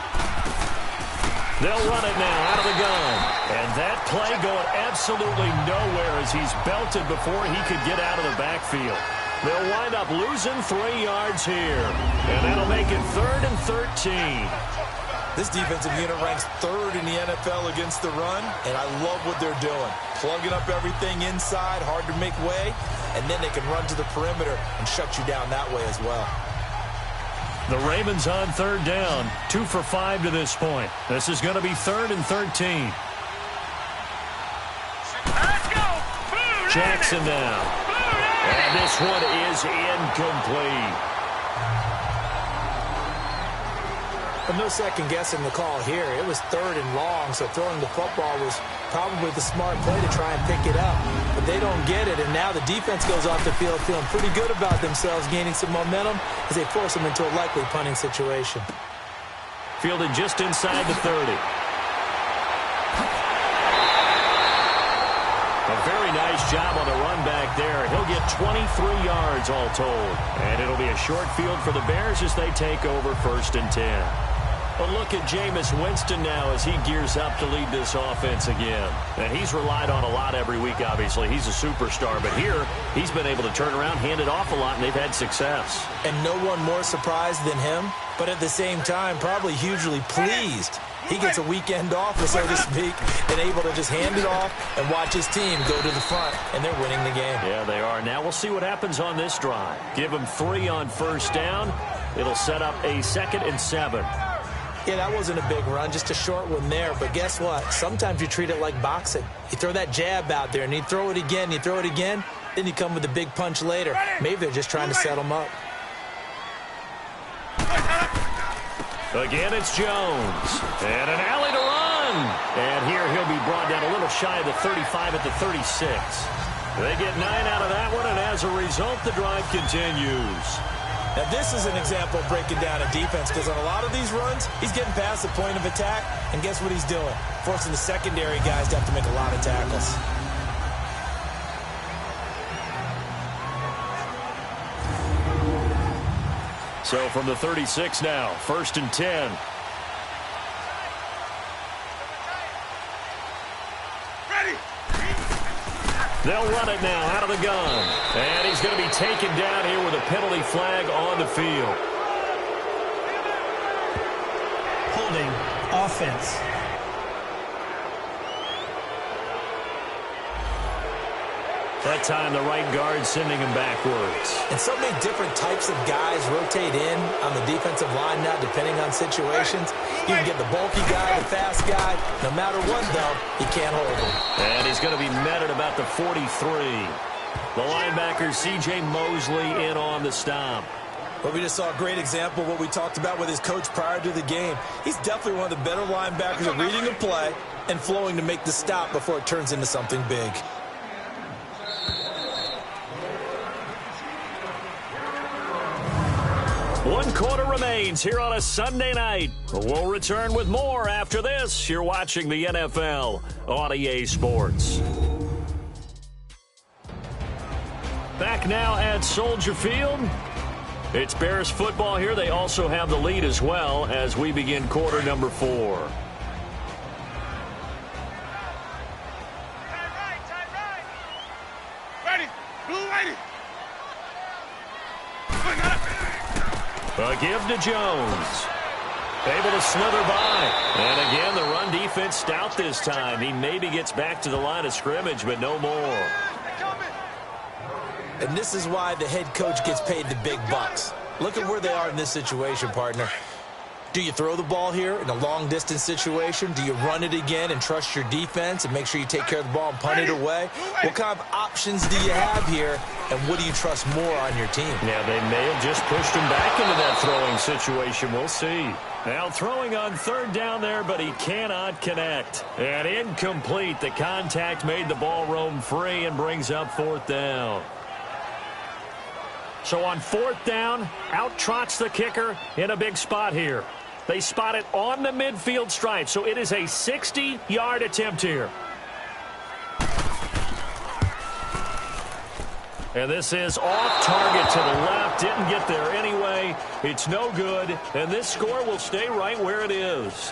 They'll run it now out of the gun. And that play going absolutely nowhere as he's belted before he could get out of the backfield. They'll wind up losing 3 yards here. And that'll make it 3rd and 13. This defensive unit ranks 3rd in the NFL against the run, and I love what they're doing. Plugging up everything inside, hard to make way, and then they can run to the perimeter and shut you down that way as well. The Ravens on 3rd down, 2 for 5 to this point. This is going to be 3rd and 13. Let's go. Blue Jackson now. And this one is incomplete. But no second guessing the call here. It was 3rd and long, so throwing the football was probably the smart play to try and pick it up. But they don't get it, and now the defense goes off the field feeling pretty good about themselves, gaining some momentum as they force them into a likely punting situation. Fielded just inside the 30. A very nice job on the run back there. He'll get 23 yards all told. And it'll be a short field for the Bears as they take over 1st and 10. But look at Jameis Winston now as he gears up to lead this offense again. And he's relied on a lot every week, obviously. He's a superstar. But here, he's been able to turn around, hand it off a lot, and they've had success. And no one more surprised than him, but at the same time, probably hugely pleased. He gets a weekend off, so to speak, and able to just hand it off and watch his team go to the front, and they're winning the game. Yeah, they are. Now we'll see what happens on this drive. Give them 3 on first down. It'll set up a 2nd and 7. Yeah, that wasn't a big run, just a short one there. But guess what? Sometimes you treat it like boxing. You throw that jab out there, and you throw it again, then you come with a big punch later. Maybe they're just trying to set them up. Again, it's Jones. And an alley to run. And here he'll be brought down a little shy of the 35 at the 36. They get 9 out of that one, and as a result, the drive continues. Now, this is an example of breaking down a defense, because on a lot of these runs, he's getting past the point of attack, and guess what he's doing? Forcing the secondary guys to have to make a lot of tackles. So from the 36 now, 1st and 10. Ready. They'll run it now out of the gun. And he's going to be taken down here with a penalty flag on the field. Holding offense. That time the right guard sending him backwards. And so many different types of guys rotate in on the defensive line now, depending on situations. You can get the bulky guy, the fast guy. No matter what, though, he can't hold him. And he's going to be met at about the 43. The linebacker, C.J. Mosley, in on the stop. But we just saw a great example of what we talked about with his coach prior to the game. He's definitely one of the better linebackers at reading a play and flowing to make the stop before it turns into something big. One quarter remains here on a Sunday night. We'll return with more after this. You're watching the NFL on EA Sports. Back now at Soldier Field. It's Bears football here. They also have the lead as well as we begin quarter number 4. Ready. Blue ready. A give to Jones. Able to slither by. And again, the run defense stout this time. He maybe gets back to the line of scrimmage, but no more. And this is why the head coach gets paid the big bucks. Look at where they are in this situation, partner. Do you throw the ball here in a long-distance situation? Do you run it again and trust your defense and make sure you take care of the ball and punt it away? What kind of options do you have here, and what do you trust more on your team? Yeah, they may have just pushed him back into that throwing situation. We'll see. Now throwing on third down there, but he cannot connect. And incomplete. The contact made the ball roam free and brings up fourth down. So on fourth down, out trots the kicker in a big spot here. They spot it on the midfield stripe, so it is a 60-yard attempt here. And this is off target to the left. Didn't get there anyway. It's no good. And this score will stay right where it is.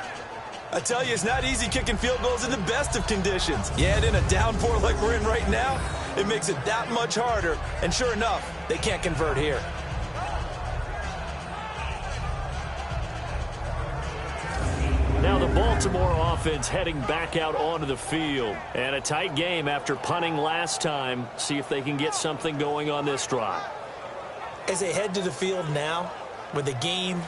I tell you, it's not easy kicking field goals in the best of conditions. Yeah, and in a downpour like we're in right now, it makes it that much harder. And sure enough, they can't convert here. Now the Baltimore offense heading back out onto the field. And a tight game after punting last time. See if they can get something going on this drive. As they head to the field now, with the game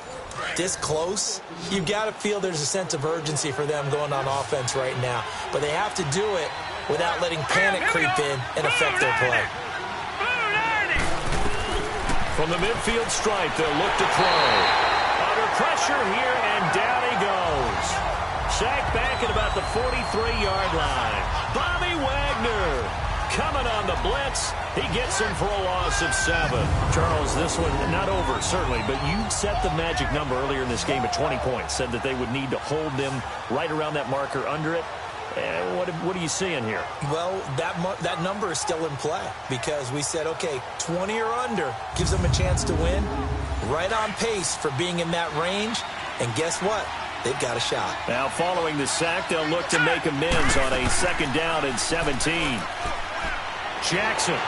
this close, you've got to feel there's a sense of urgency for them going on offense right now. But they have to do it without letting panic creep in and affect their play. From the midfield stripe, they'll look to throw. Under pressure here, and down he goes. Sacked back at about the 43-yard line. Bobby Wagner coming on the blitz. He gets him for a loss of 7. Charles, this one not over, certainly, but you set the magic number earlier in this game at 20 points. Said that they would need to hold them right around that marker under it. What are you seeing here? Well, that number is still in play because we said, okay, 20 or under gives them a chance to win. Right on pace for being in that range. And guess what? They've got a shot. Now, following the sack, they'll look to make amends on a 2nd down and 17. Jackson.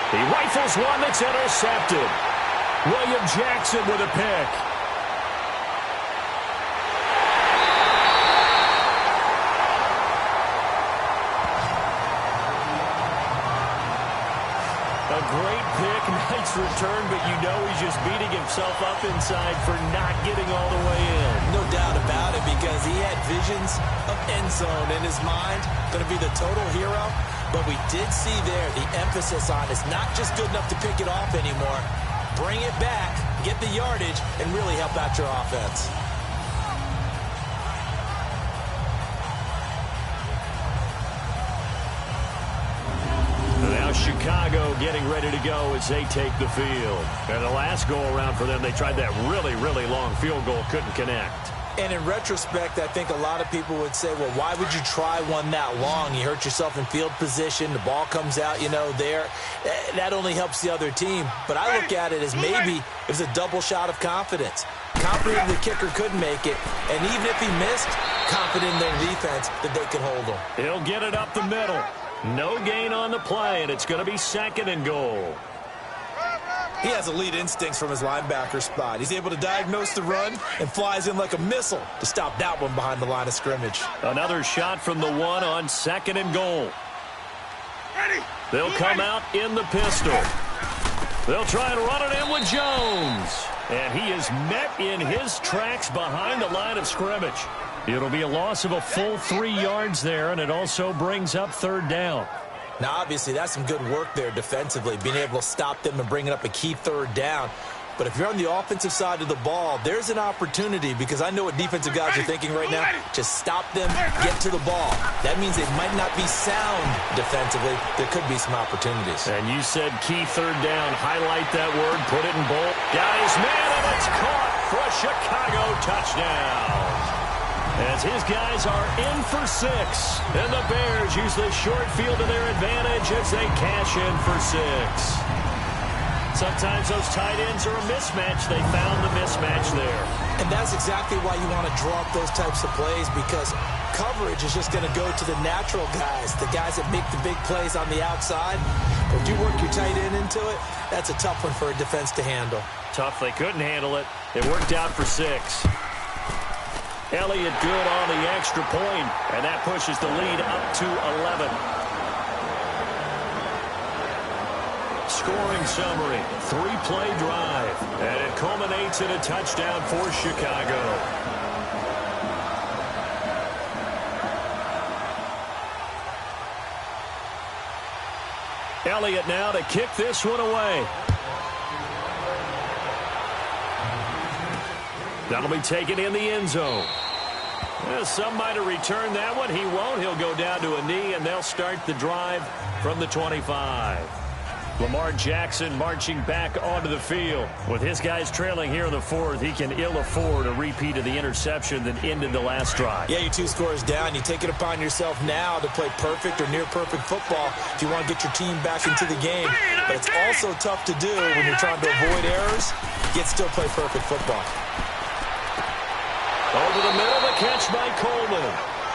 He rifles one that's intercepted. William Jackson with a pick. A great pick, nice return, but you know he's just beating himself up inside for not getting all the way in. No doubt about it, because he had visions of end zone in his mind. Going to be the total hero. But we did see there the emphasis on it's not just good enough to pick it off anymore. Bring it back, get the yardage, and really help out your offense. Now Chicago getting ready to go as they take the field. And the last go-around for them, they tried that really, really long field goal, couldn't connect. And in retrospect, I think a lot of people would say, well, why would you try one that long? You hurt yourself in field position. The ball comes out, there. That only helps the other team. But I look at it as maybe it was a double shot of confidence. Confident the kicker could make it. And even if he missed, confident in their defense that they could hold him. He'll get it up the middle. No gain on the play, and it's going to be 2nd and goal. He has elite instincts from his linebacker spot. He's able to diagnose the run and flies in like a missile to stop that one behind the line of scrimmage. Another shot from the 1 on 2nd and goal. They'll come out in the pistol. They'll try and run it in with Jones. And he is met in his tracks behind the line of scrimmage. It'll be a loss of a full 3 yards there, and it also brings up 3rd down. Now, obviously, that's some good work there defensively, being able to stop them and bringing up a key 3rd down. But if you're on the offensive side of the ball, there's an opportunity, because I know what defensive guys are thinking right now. Just stop them, get to the ball. That means they might not be sound defensively. There could be some opportunities. And you said key 3rd down. Highlight that word, put it in bold. Got his man, and it's caught for a Chicago touchdown. As his guys are in for 6. And the Bears use the short field to their advantage as they cash in for 6. Sometimes those tight ends are a mismatch. They found the mismatch there. And that's exactly why you want to draw up those types of plays, because coverage is just going to go to the natural guys, the guys that make the big plays on the outside. But if you work your tight end into it, that's a tough one for a defense to handle. Tough. They couldn't handle it. It worked out for 6. Elliott good on the extra point, and that pushes the lead up to 11. Scoring summary, 3-play drive, and it culminates in a touchdown for Chicago. Elliott now to kick this one away. That'll be taken in the end zone. Some might have returned that one. He won't. He'll go down to a knee, and they'll start the drive from the 25. Lamar Jackson marching back onto the field. With his guys trailing here in the fourth, he can ill afford a repeat of the interception that ended the last drive. Yeah, you're 2 scores down. You take it upon yourself now to play perfect or near-perfect football if you want to get your team back into the game. But it's also tough to do when you're trying to avoid errors, yet still play perfect football. Over the middle, the catch by Coleman.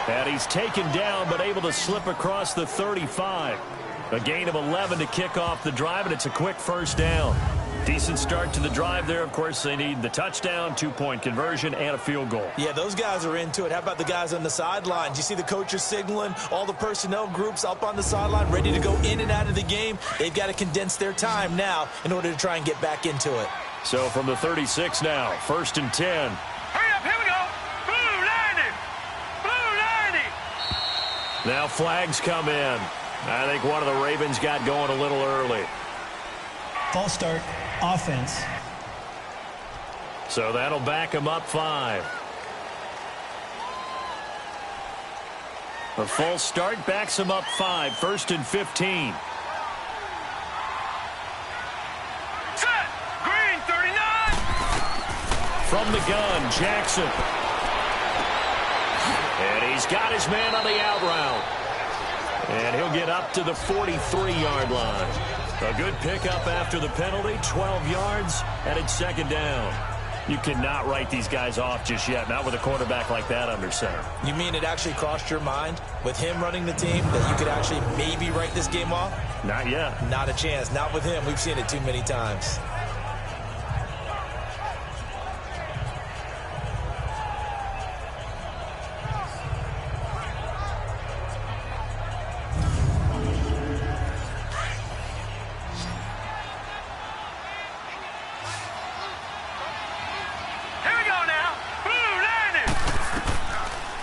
And he's taken down, but able to slip across the 35. A gain of 11 to kick off the drive, and it's a quick first down. Decent start to the drive there. Of course, they need the touchdown, 2-point conversion, and a field goal. Yeah, those guys are into it. How about the guys on the sidelines? You see the coaches signaling, all the personnel groups up on the sideline, ready to go in and out of the game. They've got to condense their time now in order to try and get back into it. So from the 36 now, 1st and 10. Hurry up, here we go. Blue 90. Blue 90. Now flags come in. I think one of the Ravens got going a little early. False start, offense. So that'll back him up 5. A false start backs him up 5. 1st and 15. Set. Green 39. From the gun, Jackson. And he's got his man on the out route. And he'll get up to the 43-yard line. A good pickup after the penalty, 12 yards, and it's 2nd down. You cannot write these guys off just yet, not with a quarterback like that under center. You mean it actually crossed your mind with him running the team that you could actually maybe write this game off? Not yet. Not a chance. Not with him. We've seen it too many times.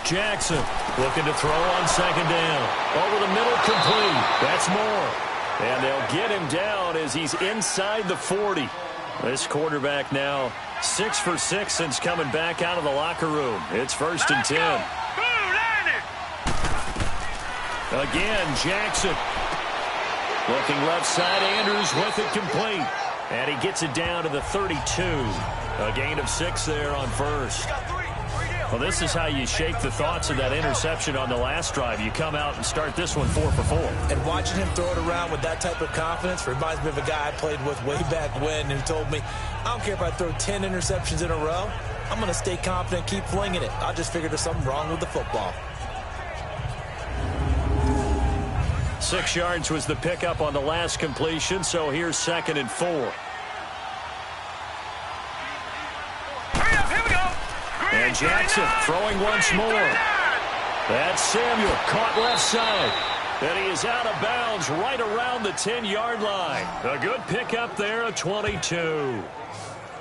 Jackson looking to throw on 2nd down. Over the middle, complete. That's more. And they'll get him down as he's inside the 40. This quarterback now 6 for 6 since coming back out of the locker room. It's 1st and 10. Again, Jackson. Looking left side, Andrews with it complete. And he gets it down to the 32. A gain of 6 there on 1st. Well, this is how you shake the thoughts of that interception on the last drive. You come out and start this one 4 for 4. And watching him throw it around with that type of confidence reminds me of a guy I played with way back when who told me, I don't care if I throw 10 interceptions in a row. I'm going to stay confident, keep flinging it. I just figured there's something wrong with the football. 6 yards was the pickup on the last completion, so here's 2nd and 4. And Jackson throwing once more. That's Samuel caught left side. And he is out of bounds right around the 10-yard line. A good pickup there, a 22.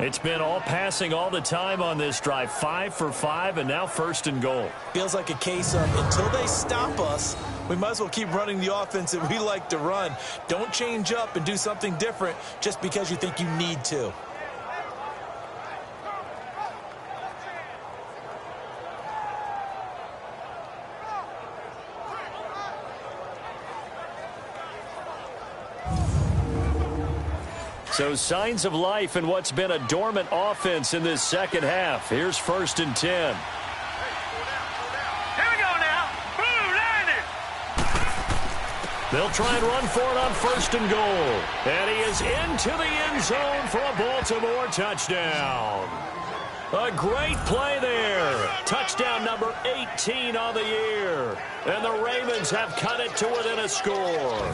It's been all passing all the time on this drive. 5 for 5, and now 1st and goal. Feels like a case of until they stop us, we might as well keep running the offense that we like to run. Don't change up and do something different just because you think you need to. So signs of life in what's been a dormant offense in this 2nd half. Here's 1st and 10. Here we go now. Blue 90. They'll try and run for it on 1st and goal. And he is into the end zone for a Baltimore touchdown. A great play there. Touchdown number 18 on the year. And the Ravens have cut it to within a score.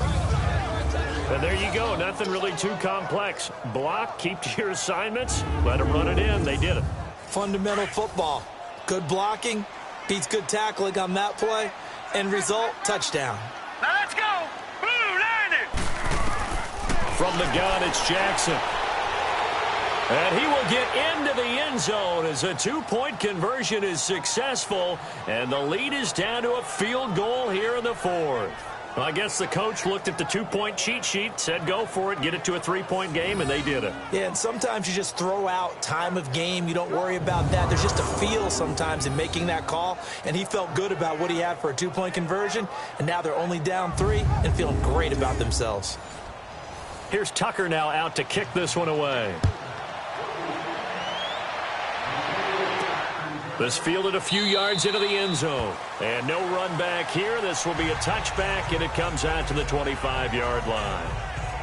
And there you go. Nothing really too complex. Block, keep to your assignments, let them run it in. They did it. Fundamental football. Good blocking, beats good tackling on that play. End result, touchdown. Now let's go. Blue 90. From the gun, it's Jackson. And he will get into the end zone as a 2-point conversion is successful. And the lead is down to a field goal here in the 4th. Well, I guess the coach looked at the 2-point cheat sheet, said go for it, get it to a 3-point game, and they did it. Yeah, and sometimes you just throw out time of game. You don't worry about that. There's just a feel sometimes in making that call, and he felt good about what he had for a 2-point conversion, and now they're only down 3 and feeling great about themselves. Here's Tucker now out to kick this one away. This fielded a few yards into the end zone. And no run back here. This will be a touchback, and it comes out to the 25-yard line.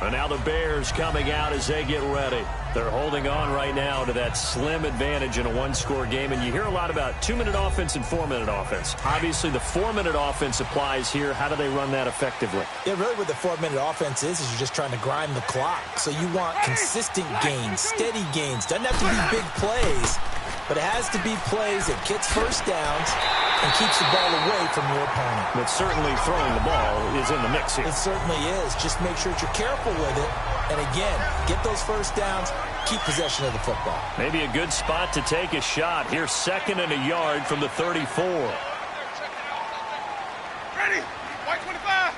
And now the Bears coming out as they get ready. They're holding on right now to that slim advantage in a one-score game. And you hear a lot about 2-minute offense and 4-minute offense. Obviously, the 4-minute offense applies here. How do they run that effectively? Yeah, really what the 4-minute offense is you're just trying to grind the clock. So you want consistent gains, steady gains. Doesn't have to be big plays, but it has to be plays that gets first downs and keeps the ball away from your opponent. But certainly throwing the ball is in the mix here. It certainly is. Just make sure that you're careful with it. And again, get those first downs, keep possession of the football. Maybe a good spot to take a shot. Here's 2nd and a yard from the 34. Ready? White 25.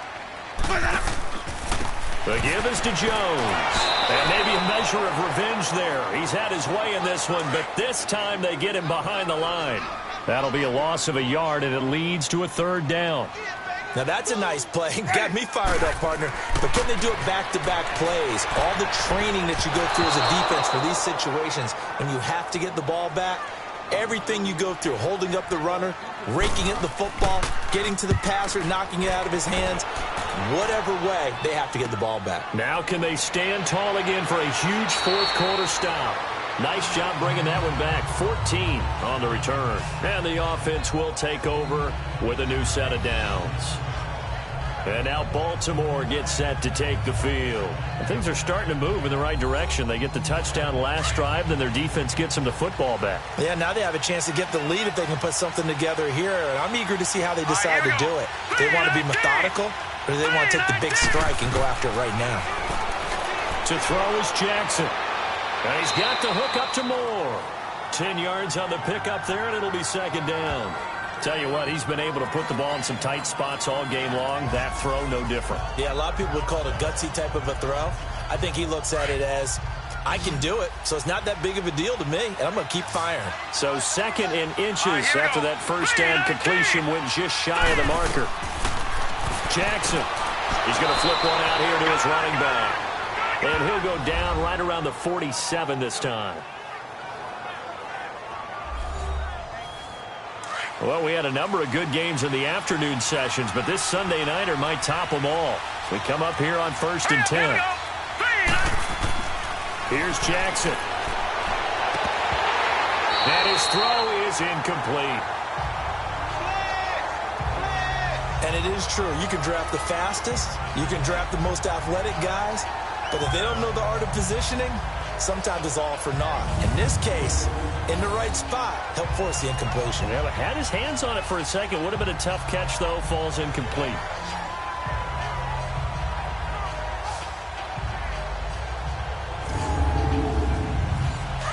The give is to Jones. And maybe a measure of revenge there. He's had his way in this one, but this time they get him behind the line. That'll be a loss of a yard, and it leads to a 3rd down. Now that's a nice play. Got me fired up, partner. But can they do it back-to-back plays? All the training that you go through as a defense for these situations, when you have to get the ball back, everything you go through, holding up the runner, raking at the football, getting to the passer, knocking it out of his hands, whatever way, they have to get the ball back. Now can they stand tall again for a huge 4th-quarter stop? Nice job bringing that one back. 14 on the return. And the offense will take over with a new set of downs. And now Baltimore gets set to take the field. And things are starting to move in the right direction. They get the touchdown last drive, then their defense gets them the football back. Yeah, now they have a chance to get the lead if they can put something together here. And I'm eager to see how they decide to do it. Do they want to be methodical, or do they want to take the big strike and go after it right now? To throw is Jackson. And he's got the hook up to Moore. 10 yards on the pickup there, and it'll be 2nd down. Tell you what, he's been able to put the ball in some tight spots all game long. That throw, no different. Yeah, a lot of people would call it a gutsy type of a throw. I think he looks at it as, I can do it, so it's not that big of a deal to me, and I'm going to keep firing. So 2nd and inches after that first down completion went just shy of the marker. Jackson, he's going to flip one out here to his running back. And he'll go down right around the 47 this time. Well, we had a number of good games in the afternoon sessions, but this Sunday nighter might top them all. We come up here on 1st and 10. Here's Jackson. And his throw is incomplete. And it is true. You can draft the fastest. You can draft the most athletic guys. But if they don't know the art of positioning, sometimes it's all for naught. In this case, in the right spot, help force the incompletion. Yeah, but had his hands on it for a second. Would have been a tough catch, though. Falls incomplete.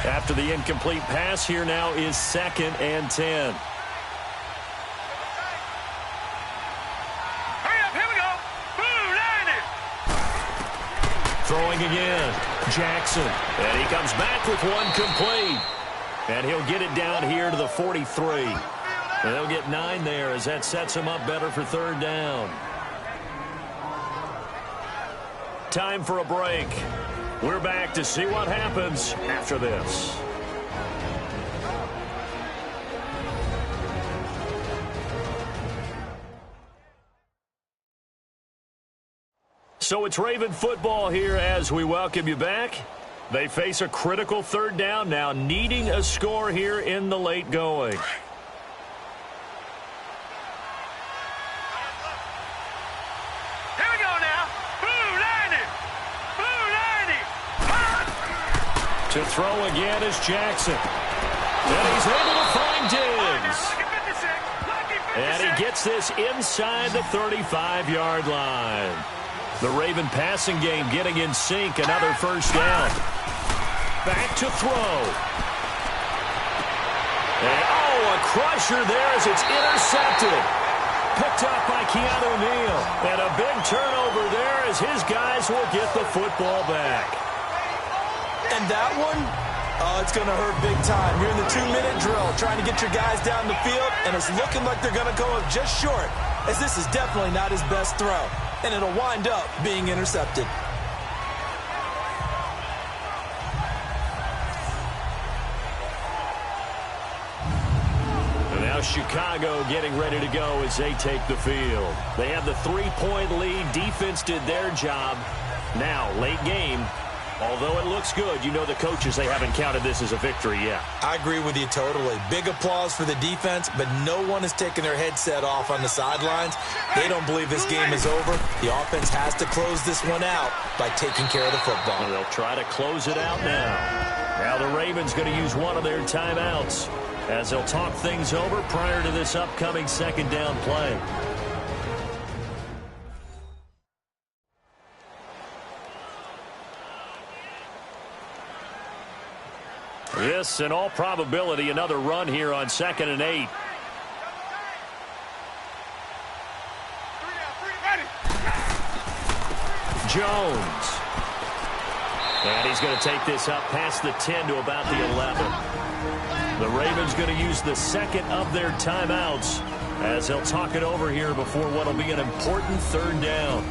After the incomplete pass, here now is 2nd and 10. Throwing again, Jackson. And he comes back with one complete. And he'll get it down here to the 43. And they'll get 9 there as that sets him up better for 3rd down. Time for a break. We're back to see what happens after this. So it's Raven football here as we welcome you back. They face a critical 3rd down now, needing a score here in the late going. Here we go now. Blue 90. Blue 90. To throw again is Jackson. And he's able to find Diggs. And he gets this inside the 35-yard line. The Raven passing game getting in sync. Another 1st down. Back to throw. And, a crusher there as it's intercepted. picked up by Keanu Neal. And a big turnover there as his guys will get the football back. And that one, it's going to hurt big time. You're in the 2-minute drill trying to get your guys down the field, and it's looking like they're going to go up just short, as this is definitely not his best throw. And it'll wind up being intercepted. Chicago getting ready to go as they take the field. They have the 3-point lead. Defense did their job. Now, late game, although it looks good, you know the coaches, they haven't counted this as a victory yet. I agree with you totally. Big applause for the defense, but no one is taking their headset off on the sidelines. They don't believe this game is over. The offense has to close this one out by taking care of the football. Well, they'll try to close it out now. Now the Ravens going to use one of their timeouts as they'll talk things over prior to this upcoming second down play. This, in all probability, another run here on 2nd and 8. Jones. And he's going to take this up past the 10 to about the 11. The Ravens going to use the second of their timeouts as they'll talk it over here before what will be an important third down.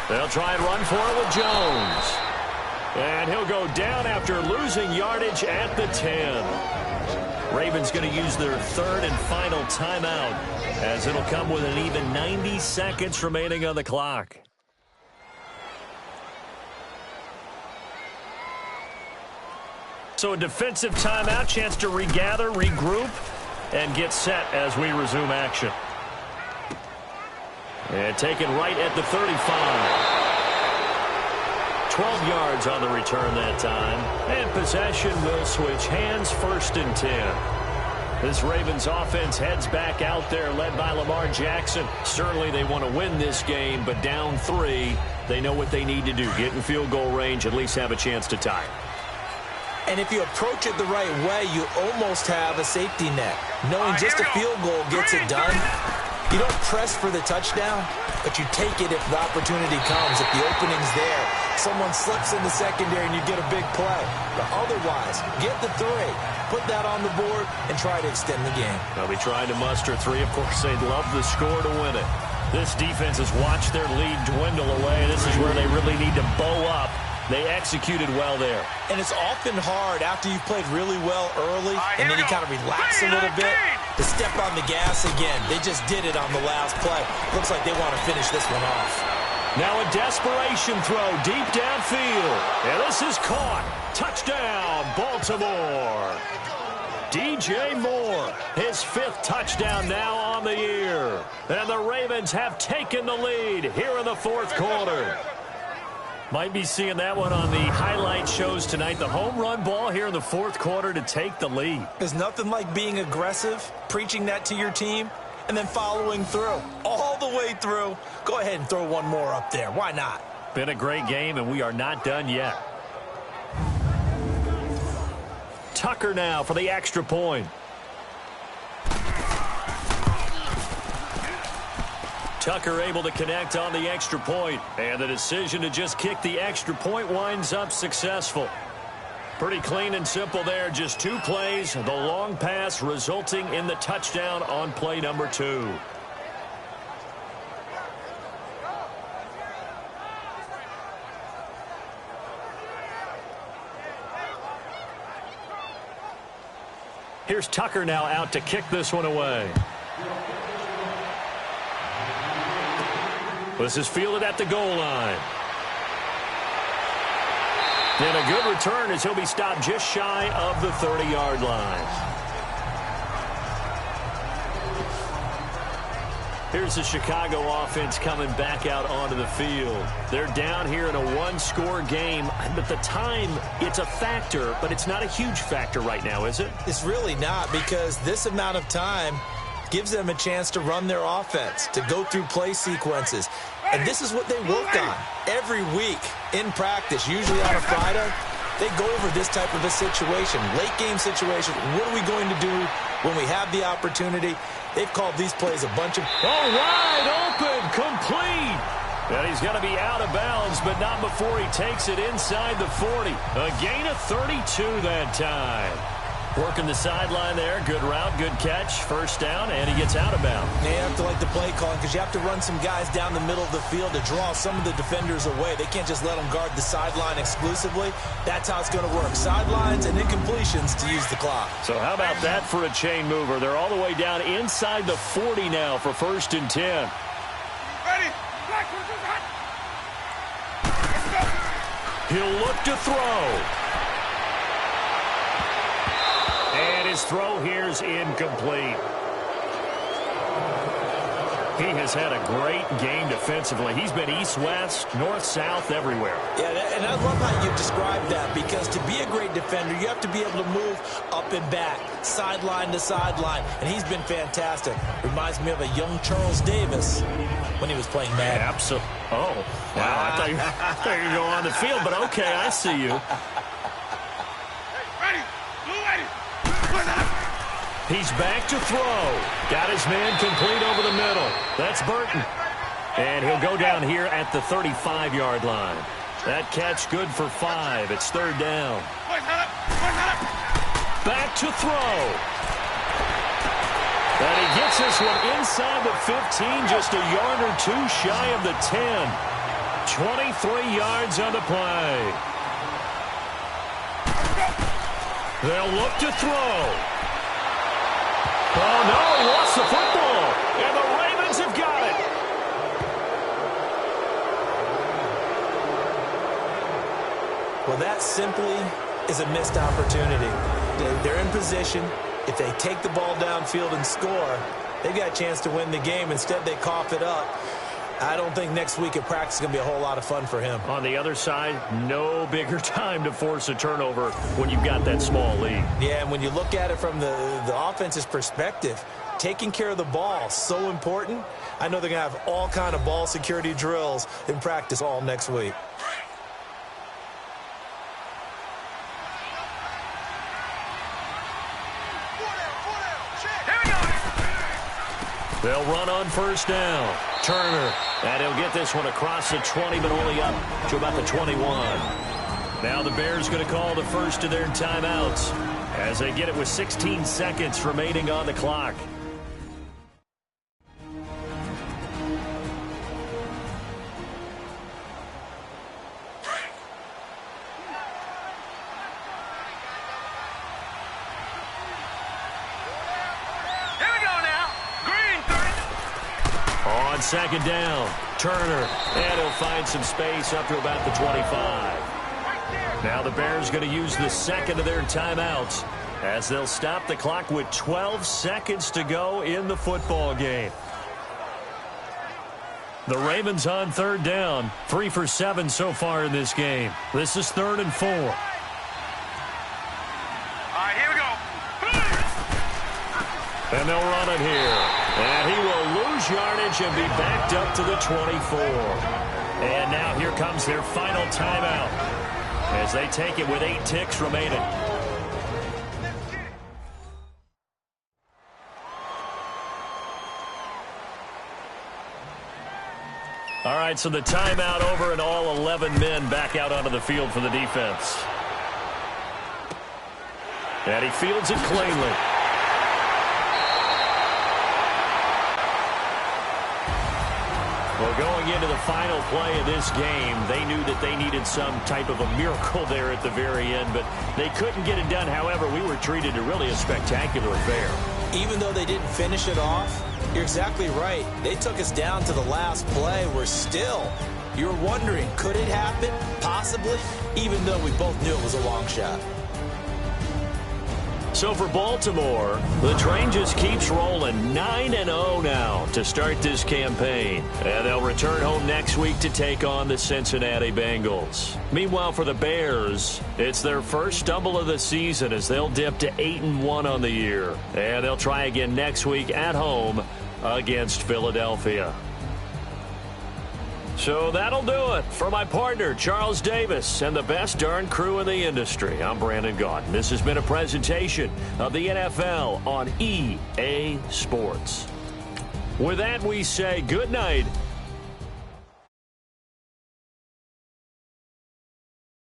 They'll try and run for it with Jones. And he'll go down after losing yardage at the 10. Ravens going to use their third and final timeout as it'll come with an even 90 seconds remaining on the clock. So a defensive timeout, chance to regather, regroup, and get set as we resume action. And taken right at the 35. 12 yards on the return that time. And possession will switch hands, 1st and 10. This Ravens offense heads back out there, led by Lamar Jackson. Certainly they want to win this game, but down 3, they know what they need to do. Get in field goal range, at least have a chance to tie. And if you approach it the right way, you almost have a safety net. Knowing just a field goal gets it done. You don't press for the touchdown, but you take it if the opportunity comes. If the opening's there, someone slips in the secondary and you get a big play. But otherwise, get the 3, put that on the board, and try to extend the game. They'll be trying to muster 3. Of course, they'd love the score to win it. This defense has watched their lead dwindle away. This is where they really need to bow up. They executed well there. And it's often hard after you've played really well early, and then you kind of relax a little bit, to step on the gas again. They just did it on the last play. Looks like they want to finish this one off. Now a desperation throw deep downfield. And this is caught. Touchdown, Baltimore. DJ Moore, his 5th touchdown now on the year. And the Ravens have taken the lead here in the 4th quarter. Might be seeing that one on the highlight shows tonight. The home run ball here in the 4th quarter to take the lead. There's nothing like being aggressive, preaching that to your team, and then following through. All the way through. Go ahead and throw one more up there. Why not? Been a great game, and we are not done yet. Tucker now for the extra point. Tucker able to connect on the extra point, and the decision to just kick the extra point winds up successful. Pretty clean and simple there, just 2 plays, the long pass resulting in the touchdown on play number 2. Here's Tucker now out to kick this one away. This is fielded at the goal line. And a good return as he'll be stopped just shy of the 30-yard line. Here's the Chicago offense coming back out onto the field. They're down here in a one-score game, but the time, it's a factor, but it's not a huge factor right now, is it? It's really not, because this amount of time gives them a chance to run their offense, to go through play sequences. And this is what they work on every week in practice, usually on a Friday. They go over this type of a situation, late-game situation. What are we going to do when we have the opportunity? They've called these plays a bunch of... Oh, wide open, complete. And he's going to be out of bounds, but not before he takes it inside the 40. A gain of 32 that time. Working the sideline there. Good route, good catch. First down, and he gets out of bounds. They have to like the play calling because you have to run some guys down the middle of the field to draw some of the defenders away. They can't just let them guard the sideline exclusively. That's how it's going to work. Sidelines and incompletions to use the clock. So how about that for a chain mover? They're all the way down inside the 40 now for 1st and 10. Ready? He'll look to throw. And his throw here's incomplete. He has had a great game defensively. He's been east-west, north-south, everywhere. Yeah, and I love how you described that, because to be a great defender, you have to be able to move up and back, sideline to sideline, and he's been fantastic. Reminds me of a young Charles Davis when he was playing Madden. Absolutely. Oh, wow. I thought you were going to go on the field, but okay, I see you. Ready? Blue ready. He's back to throw. Got his man complete over the middle. That's Burton. And he'll go down here at the 35-yard line. That catch good for 5. It's 3rd down. Back to throw. And he gets this one inside the 15, just a yard or two shy of the 10. 23 yards on the play. They'll look to throw. Oh, no, he lost the football. And the Ravens have got it. Well, that simply is a missed opportunity. They're in position. If they take the ball downfield and score, they've got a chance to win the game. Instead, they cough it up. I don't think next week at practice is going to be a whole lot of fun for him. On the other side, no bigger time to force a turnover when you've got that small lead. Yeah, and when you look at it from the offense's perspective, taking care of the ball, so important. I know they're going to have all kind of ball security drills in practice all next week. They'll run on 1st down. Turner, and he'll get this one across the 20, but only up to about the 21. Now the Bears going to call the first of their timeouts as they get it with 16 seconds remaining on the clock. On 2nd down, Turner, and he'll find some space up to about the 25. Now the Bears going to use the second of their timeouts as they'll stop the clock with 12 seconds to go in the football game. The Ravens on 3rd down, 3 for 7 so far in this game. This is 3rd and 4. All right, here we go. And they'll run it here. And he will lose yardage and be backed up to the 24. And now here comes their final timeout as they take it with 8 ticks remaining. All right, so the timeout over and all 11 men back out onto the field for the defense. And he fields it cleanly. Well, going into the final play of this game, they knew that they needed some type of a miracle there at the very end, but they couldn't get it done. However, we were treated to really a spectacular affair. Even though they didn't finish it off, you're exactly right. They took us down to the last play. You're wondering, could it happen? Possibly, even though we both knew it was a long shot. So for Baltimore, the train just keeps rolling 9-0 now to start this campaign. And they'll return home next week to take on the Cincinnati Bengals. Meanwhile, for the Bears, it's their first stumble of the season as they'll dip to 8-1 on the year. And they'll try again next week at home against Philadelphia. So that'll do it. For my partner, Charles Davis, and the best darn crew in the industry, I'm Brandon Gaudin. This has been a presentation of the NFL on EA Sports. With that, we say good night